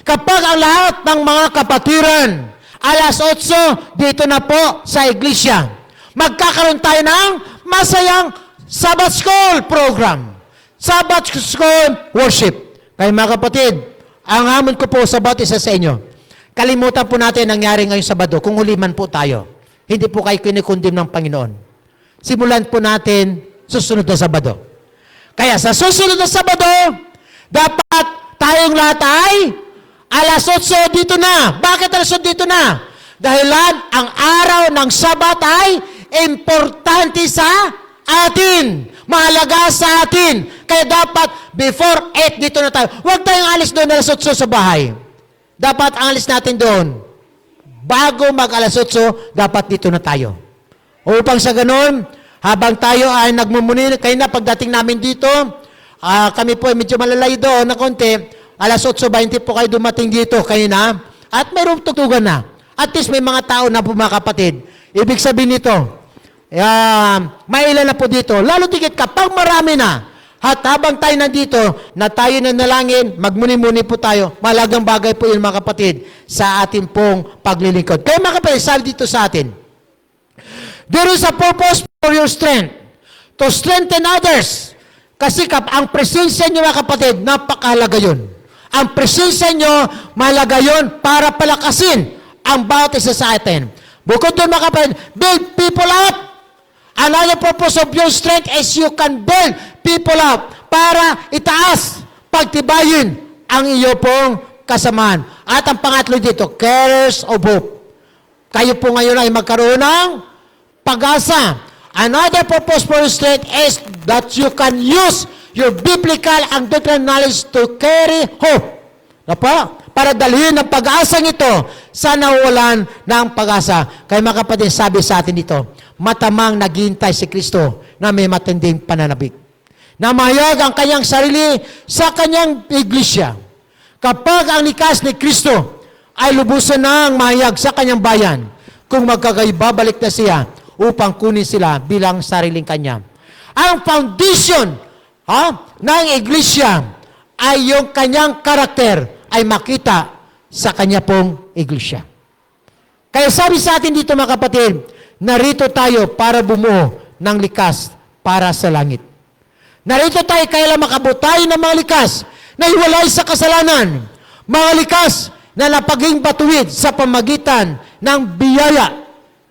Kapag ang lahat ng mga kapatiran, alas 8, dito na po sa iglesia. Magkakaroon tayo ng masayang Sabbath School program. Sabbath School worship. Kaya mga kapatid, ang hamon ko po sa bawat isa sa inyo, kalimutan po natin ang nangyari ngayong Sabado kung huli man po tayo. Hindi po kayo kinikundim ng Panginoon. Simulan po natin susunod na Sabado. Kaya sa susunod na Sabado, dapat tayong lahat ay alas 8 dito na. Bakit alas 8 dito na? Dahilan ang araw ng Sabat ay importante sa atin. Mahalaga sa atin. Kaya dapat before 8 dito na tayo. Huwag tayong alis doon alas 8 sa bahay. Dapat ang alis natin doon. Bago mag alas 8, dapat dito na tayo. Upang sa ganun, habang tayo ay nagmumuni, kaya na pagdating namin dito, kami po ay medyo malalay doon na konti, alas 8:20 po kayo dumating dito, kayo na, at mayroong tutugan na. At least may mga tao na po mga kapatid. Ibig sabihin nito, may ilan na po dito, lalo tigit kapag marami na, at habang tayo nandito, na tayo na nalangin, magmuni-muni po tayo. Malagang bagay po yun mga kapatid sa ating pong paglilingkod. Kaya mga kapatid, sabi dito sa atin, there is a purpose for your strength, to strengthen others. Kasi ang presensya niyo mga kapatid, napakahalaga yun. Ang presensya nyo, mahalaga yun para palakasin ang bawat isa sa atin. Bukod doon mga kapatid, build people up. Another purpose of your strength is you can build people up para itaas, pagtibayin ang iyo pong kasamaan. At ang pangatlo dito, carriers of hope. Kayo po ngayon ay magkaroon ng pag-asa. Another purpose for your strength is that you can use your biblical and doctrinal knowledge to carry hope. Para dalhin ang pag-asang ito sa nawawalan ng pag-asa. Kaya mga kapatid, sabi sa atin dito, matamang naghihintay si Kristo na may matinding pananabik. Na mahayag ang kanyang sarili sa kanyang iglesia. Kapag ang likas ni Kristo ay lubusan ng mahayag sa kanyang bayan, kung babalik na siya upang kunin sila bilang sariling kanya. Ang foundation ng iglesia ay yung kanyang karakter ay makita sa kanya pong iglesia. Kaya sabi sa atin dito mga kapatid, narito tayo para bumuo ng likas para sa langit. Narito tayo kailan makabot tayo ng mga likas na hiwalay sa kasalanan, mga likas na napaging batuwid sa pamagitan ng biyaya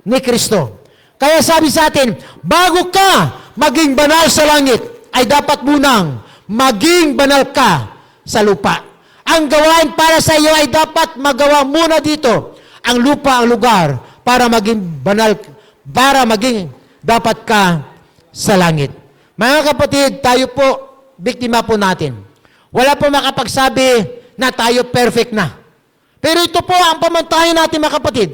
ni Kristo. Kaya sabi sa atin, bago ka maging banal sa langit, ay dapat munang maging banal ka sa lupa. Ang gawain para sa iyo ay dapat magawa muna dito. Ang lupa, ang lugar, para maging banal, para maging dapat ka sa langit. Mga kapatid, tayo po, biktima po natin. Wala po makapagsabi na tayo perfect na. Pero ito po ang pamantayan natin mga kapatid.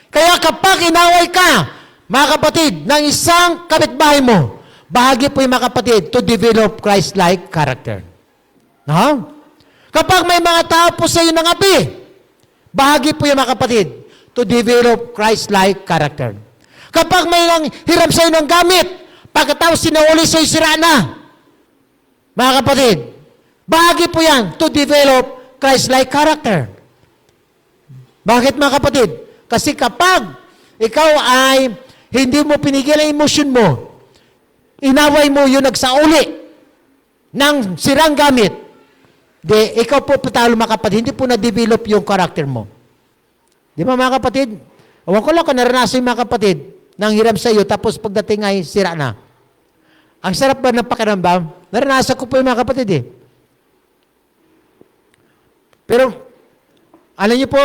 Kaya kapag inaway ka, mga kapatid, ng isang kapitbahay mo, bahagi po yung mga kapatid to develop Christ-like character. No? Kapag may mga tao po sa iyo ng api, bahagi po yung mga kapatid to develop Christ-like character. Kapag may hiram sa iyo ng gamit, pagkatapos sinauli sa iyo sira na, mga kapatid, bahagi po yan to develop Christ-like character. Bakit mga kapatid? Kasi kapag ikaw ay hindi mo pinigil ang emosyon mo, inaway mo yung nagsauli ng sirang gamit, ikaw po patalo mga kapatid, hindi po na-develop yung character mo. Di ba mga kapatid? Awan ko lang kung naranasan yung mga kapatid nang hiram sa iyo, tapos pagdating ay sira na. Ang sarap ba ng pakiramdam? Naranasan ko po yung mga kapatid eh. Pero, alam niyo po,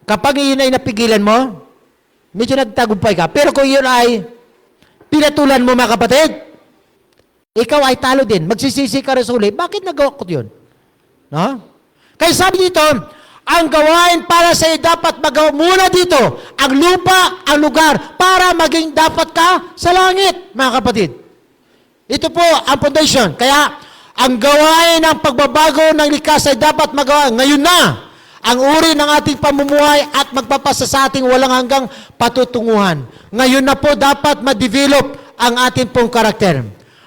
kapag yun ay napigilan mo, medyo nagtagumpay ka. Pero kung yun ay pinatulan mo mga kapatid, ikaw ay talo din. Magsisisi ka rin sa uli. Bakit nagawa ko yun? No? Kaya sabi dito, ang gawain para sa iyo dapat magawa muna dito. Ang lupa, ang lugar, para maging dapat ka sa langit, mga kapatid. Ito po ang foundation. Kaya, ang gawain ng pagbabago ng likas ay dapat magawa ngayon na. Ang uri ng ating pamumuhay at magpapasa sa ating walang hanggang patutunguhan. Ngayon na po dapat ma-develop ang ating pong karakter.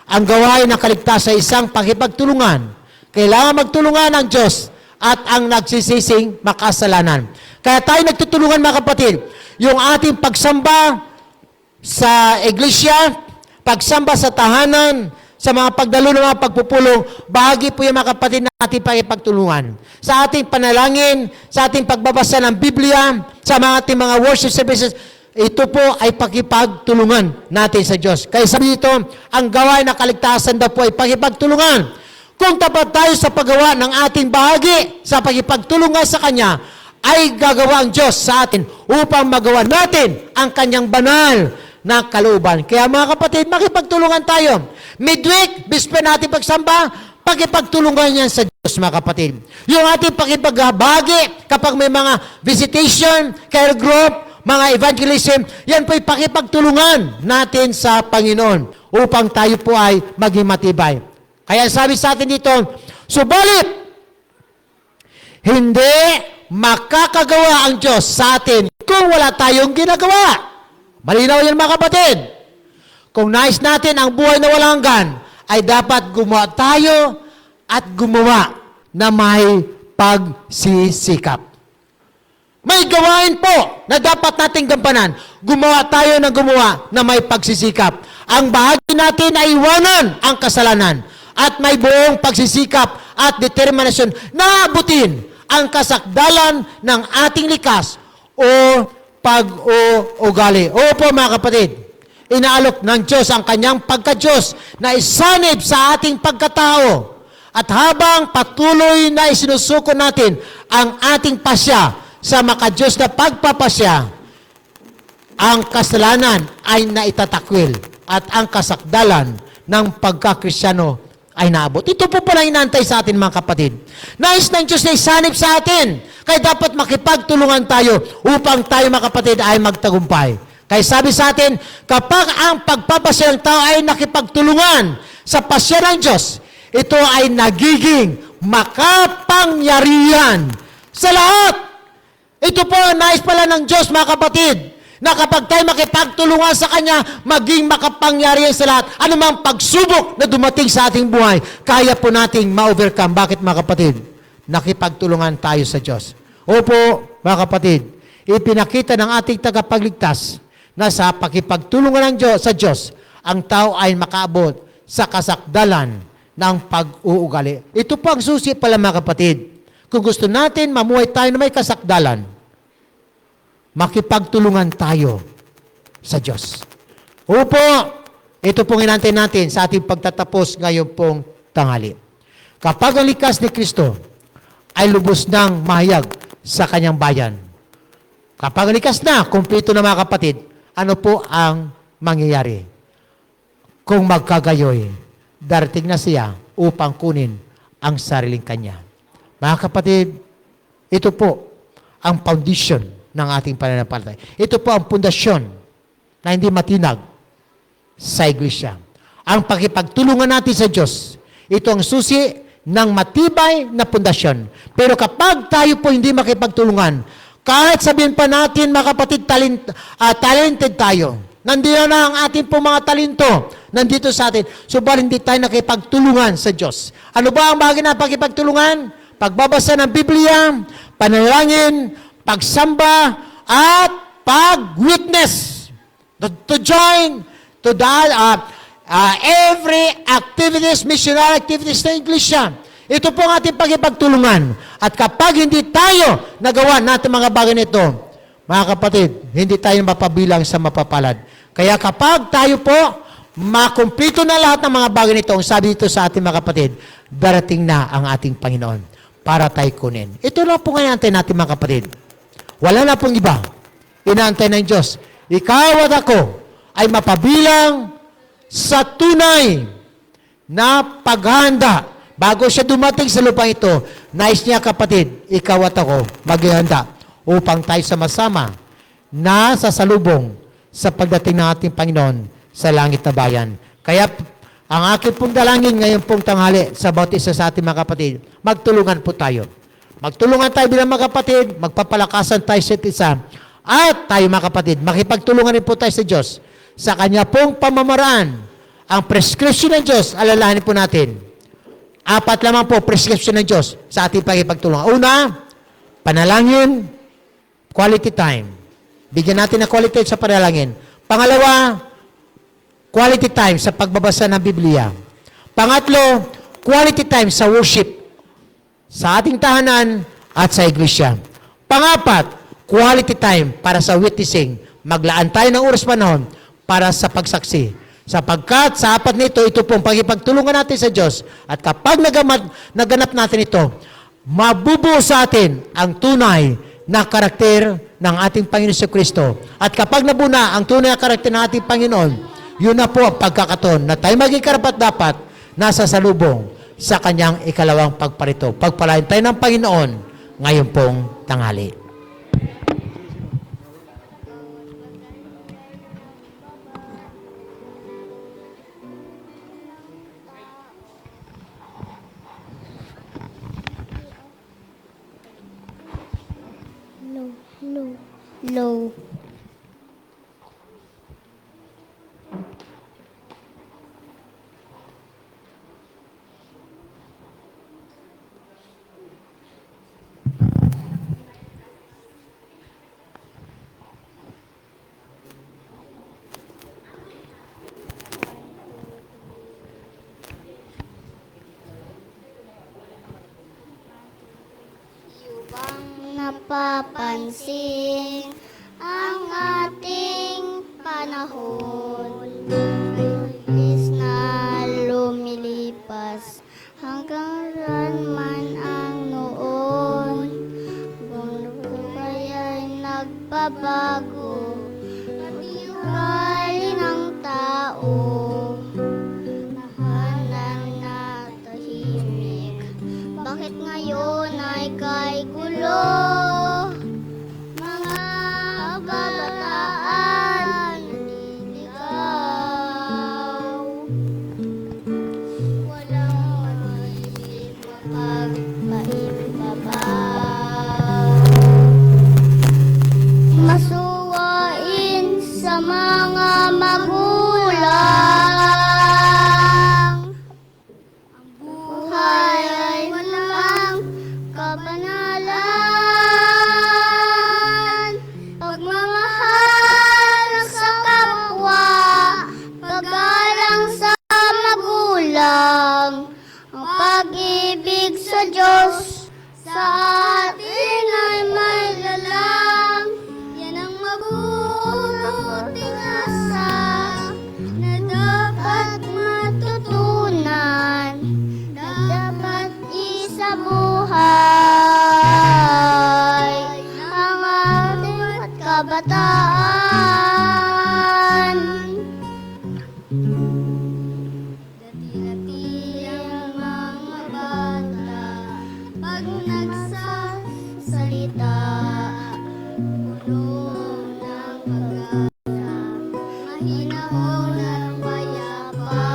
Ang gawain ng kaligtasan ay isang pakipagtulungan. Kailangan magtulungan ang Diyos at ang nagsisising makasalanan. Kaya tayo nagtutulungan mga kapatid. Yung ating pagsamba sa iglesia, pagsamba sa tahanan, sa mga pagdalo ng mga pagpupulong, bahagi po yung mga kapatid na ating pakipagtulungan. Sa ating panalangin, sa ating pagbabasa ng Biblia, sa mga ating mga worship services, ito po ay pakipagtulungan natin sa Diyos. Kaya sabi dito, ang gawain ng kaligtasan daw po ay pakipagtulungan. Kung tapat tayo sa paggawa ng ating bahagi, sa pakipagtulungan sa Kanya, ay gagawa ang Diyos sa atin upang magawa natin ang Kanyang banal na kalooban. Kaya mga kapatid, makipagtulungan tayo. Midweek, bispe natin pagsamba, pakipagtulungan yan sa Diyos, mga kapatid. Yung ating pakipagbahagi, kapag may mga visitation, care group, mga evangelism, yan po'y pakipagtulungan natin sa Panginoon upang tayo po ay maging matibay. Kaya sabi sa atin dito, subalit, hindi makakagawa ang Diyos sa atin kung wala tayong ginagawa. Malinaw yan mga kapatid. Kung nais natin ang buhay na walang hanggan, ay dapat gumawa tayo at gumawa na may pagsisikap. May gawain po na dapat nating gampanan. Gumawa tayo ng gumawa na may pagsisikap. Ang bahagi natin ay iwanan ang kasalanan at may buong pagsisikap at determinasyon na abutin ang kasakdalan ng ating likas o pag-uugali. Opo mga kapatid, inaalok ng Diyos ang kanyang pagka-Diyos na isanib sa ating pagkatao. At habang patuloy na isinusuko natin ang ating pasya sa maka-Diyos na pagpapasya, ang kasalanan ay naitatakwil at ang kasakdalan ng pagkakristyano ay naabot. Ito po pala inantay sa atin mga kapatid. Nais ng Diyos na isanib sa atin. Kaya dapat makipagtulungan tayo upang tayo mga kapatid ay magtagumpay. Kaya sabi sa atin, kapag ang pagpapasya ng tao ay nakipagtulungan sa pasya ng Diyos, ito ay nagiging makapangyarihan sa lahat. Ito po ang nais pala ng Diyos mga kapatid, na kapag tayo makipagtulungan sa Kanya, maging makapangyarihan sa lahat. Anumang pagsubok na dumating sa ating buhay, kaya po nating ma-overcome. Bakit mga kapatid? Nakipagtulungan tayo sa Diyos. Opo, mga kapatid, ipinakita ng ating tagapagligtas na sa pakipagtulungan ng Diyos, sa Diyos, ang tao ay makaabot sa kasakdalan ng pag-uugali. Ito po ang susi pala mga kapatid. Kung gusto natin mamuhay tayo na may kasakdalan, makipagtulungan tayo sa Diyos. Opo, ito pong inantay natin sa ating pagtatapos ngayon pong tanghali. Kapag ang likas ni Kristo ay lubos ng mahayag sa kanyang bayan, kapag ang likas na, kumpleto na mga kapatid, ano po ang mangyayari? Kung magkagayoy, darating na siya upang kunin ang sariling kanya. Mga kapatid, ito po ang foundation ng ating pananampalataya. Ito po ang pundasyon na hindi matinag sa iglesia. Ang pakipagtulungan natin sa Diyos, ito ang susi ng matibay na pundasyon. Pero kapag tayo po hindi makipagtulungan, kahit sabihin pa natin mga kapatid, talented tayo, nandiyan na ang ating po mga talento, nandito sa atin, subalit hindi tayo nakipagtulungan sa Diyos. Ano ba ang bagay na pakipagtulungan? Pagbabasa ng Biblia, panalangin, pagsamba, at pag-witness. To join to every activities, missionary activities ng iglesia. Ito po ang ating pagipagtulungan. At kapag hindi tayo nagawa natin mga bagay nito, mga kapatid, hindi tayo mapabilang sa mapapalad. Kaya kapag tayo po makumpleto na lahat ng mga bagay nito, ang sabi dito sa ating mga kapatid, darating na ang ating Panginoon para tayo kunin. Ito lang po ngayon natin mga kapatid. Wala na pong iba. Inaantay ng Diyos. Ikaw at ako ay mapabilang sa tunay na paghahanda. Bago siya dumating sa lupang ito, nais niya kapatid, ikaw at ako maghihanda upang tayo sama-sama na sasalubong sa pagdating ng ating Panginoon sa langit na bayan. Kaya ang aking pong dalangin ngayon pong tanghali sa bawat isa sa ating mga kapatid, magtulungan po tayo. Magtulungan tayo bilang mga kapatid, magpapalakasan tayo sa isa. At tayo mga kapatid, makipagtulungan rin po tayo sa Diyos. Sa Kanya pong pamamaraan, ang prescription ng Diyos, alalahanin po natin. 4 lamang po prescription ng Diyos sa ating pakipagtulungan. Una, panalangin, quality time. Bigyan natin ng quality sa panalangin. Pangalawa, quality time sa pagbabasa ng Biblia. Pangatlo, quality time sa worship sa ating tahanan at sa iglesia. Pangapat, quality time para sa witnessing. Maglaan tayo ng oras panahon para sa pagsaksi. Sapagkat sa apat nito, ito pong pagipagtulungan natin sa Diyos. At kapag naganap natin ito, mabubuo sa atin ang tunay na karakter ng ating Panginoon sa Kristo. At kapag nabuna ang tunay na karakter ng ating Panginoon, yun na po ang pagkakataon na tayo maging karapat-dapat nasa salubong sa kanyang ikalawang pagparito. Pagpalain tayo ng Panginoon ngayon pong tanghali. No. napapansin ang ating panahon. Is na lumilipas hanggang man ang noon. Kung kaya'y nagbabago at ugali ng tao, nahanan na tahimik. Bakit ngayon ay kay gulo? Mga kabataan naliligaw. Walang magiging mapagpaibabaw. Masuwain sa mga magulang. Ang buhay ay walang kabanalan. Pagmamahal sa kapwa, paggalang sa magulang, ang pag-ibig sa Diyos sa atin ay may lalang. Yan ang mabuting asa na dapat matutunan, na dapat isabuhay ang ating kabataan. Dati-dati ang mga bata pag nagsasalita, puno ng pag-asa, mahinahon at payapa.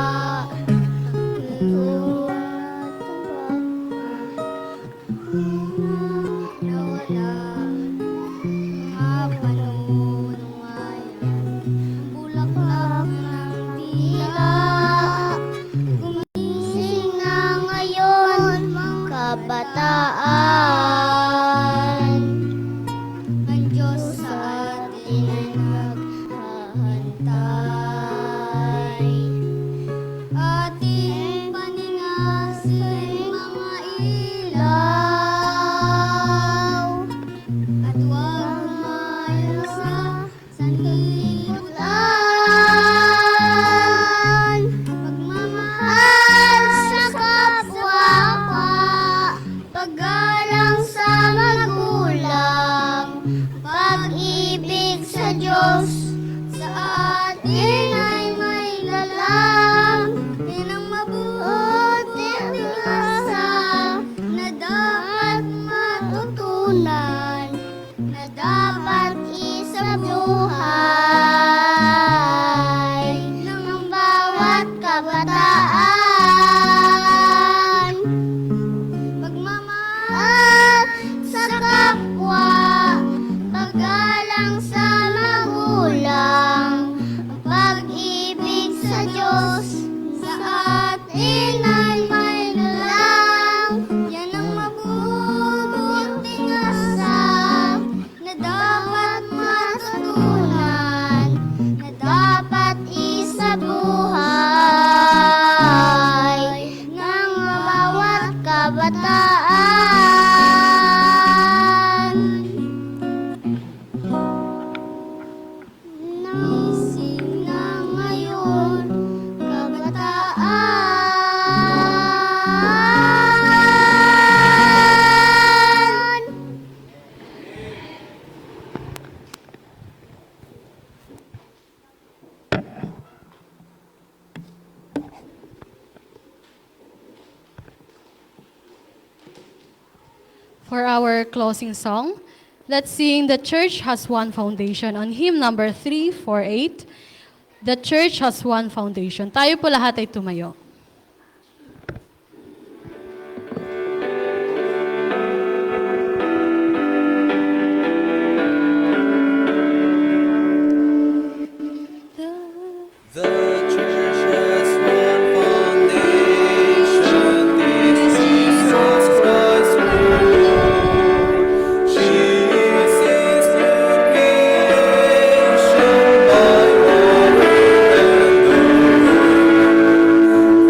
Nawala mga panunungayan, bulaklak ng tila. Gumising na ngayon mga kabataan. Ang Diyos sa atin ay naghahantay. Ating paningasin mga ilaw, at huwag umayaw sa sanlibutan. Pagmamahal sa kapwa, paggalang sa magulang, pag-ibig sa Diyos sa atin ay may lalang. Yan ang mabuting asa na dapat matutunan, na dapat isabuhay ng bawat kabataan. Pagmamahal sa kapwa, paggalang sa magulang, ang pag-ibig sa Diyos sa atin ay may lalang. Yan ang mabubuting asa na dapat matutunan, na dapat isabuhay ng bawat kabataan. Naising na ngayon, kabataan. For our closing song, let's sing The Church Has One Foundation on hymn number 348. The Church Has One Foundation. Tayo po lahat ay tumayo. The church has one foundation, this Jesus Christ Lord. She is His creation by water and the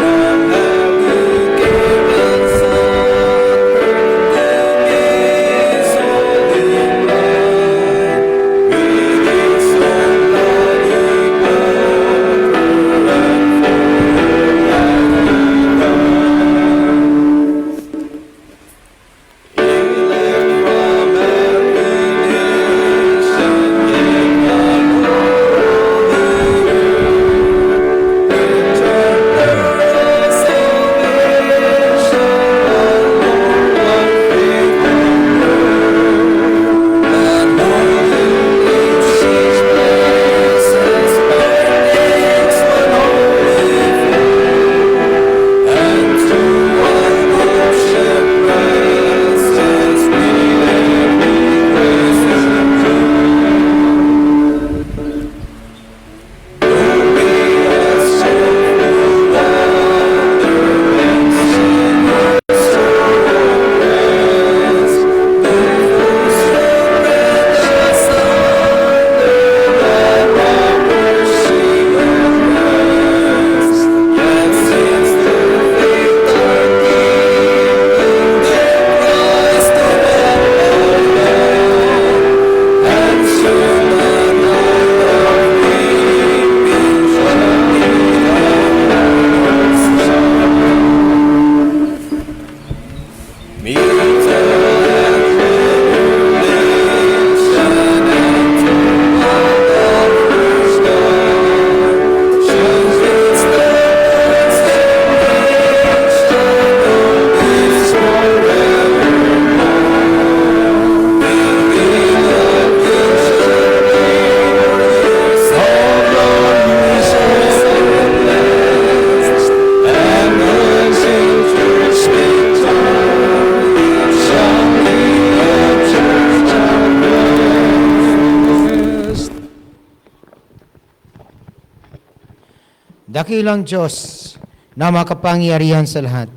dakilang Diyos na makapangyarihan sa lahat.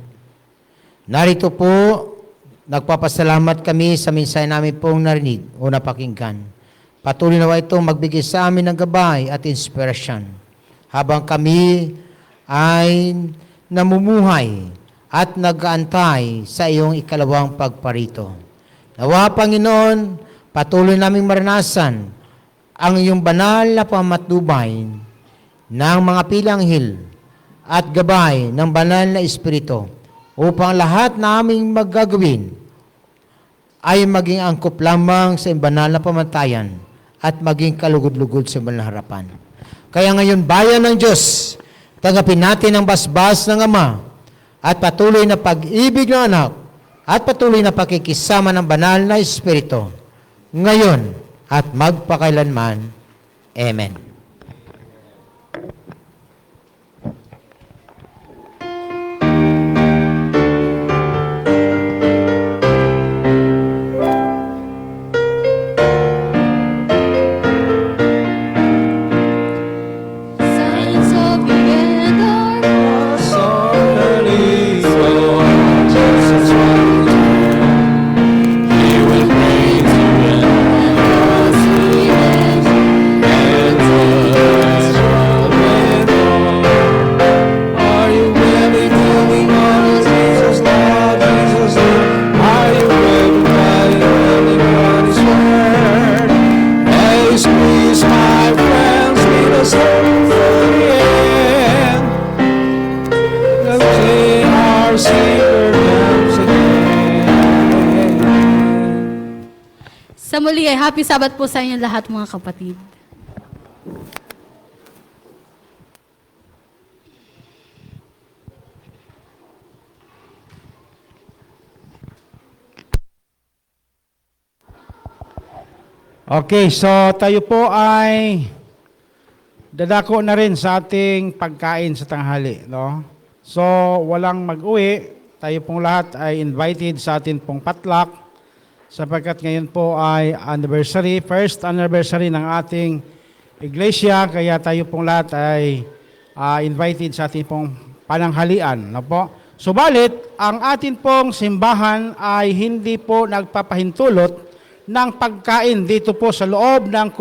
Narito po, nagpapasalamat kami sa mensahe namin pong narinig o napakinggan. Patuloy na itong magbigay sa amin ng gabay at inspirasyon habang kami ay namumuhay at nag-aantay sa iyong ikalawang pagparito. Nawa, Panginoon, patuloy naming maranasan ang iyong banal na pamatnubay ng mga pilanghil at gabay ng banal na Espiritu upang lahat naming maggagawin ay maging angkop lamang sa iyong banal na pamantayan at maging kalugod-lugod sa banal na harapan. Kaya ngayon, bayan ng Diyos, tanggapin natin ang basbas ng Ama at patuloy na pag-ibig ng anak at patuloy na pakikisama ng banal na Espiritu ngayon at magpakailanman. Amen. Silence of the end, He will bring to end and words will Are you really moving on, Jesus, Lord, Jesus, Lord? Are you ready, on His word? Hey, squeeze, my friends, lead us home for the end. Let's see our Savior comes again. Sa muli ay happy Sabbath po sa inyo lahat mga kapatid. Okay, so tayo po ay dadako na rin sa ating pagkain sa tanghali, no? So, walang mag-uwi. Tayo pong lahat ay invited sa atin pong potluck sapagkat ngayon po ay anniversary, first anniversary ng ating iglesia, kaya tayo pong lahat ay invited sa ating pong pananghalian, no po? Subalit, ang atin pong simbahan ay hindi po nagpapahintulot ng pagkain dito po sa loob ng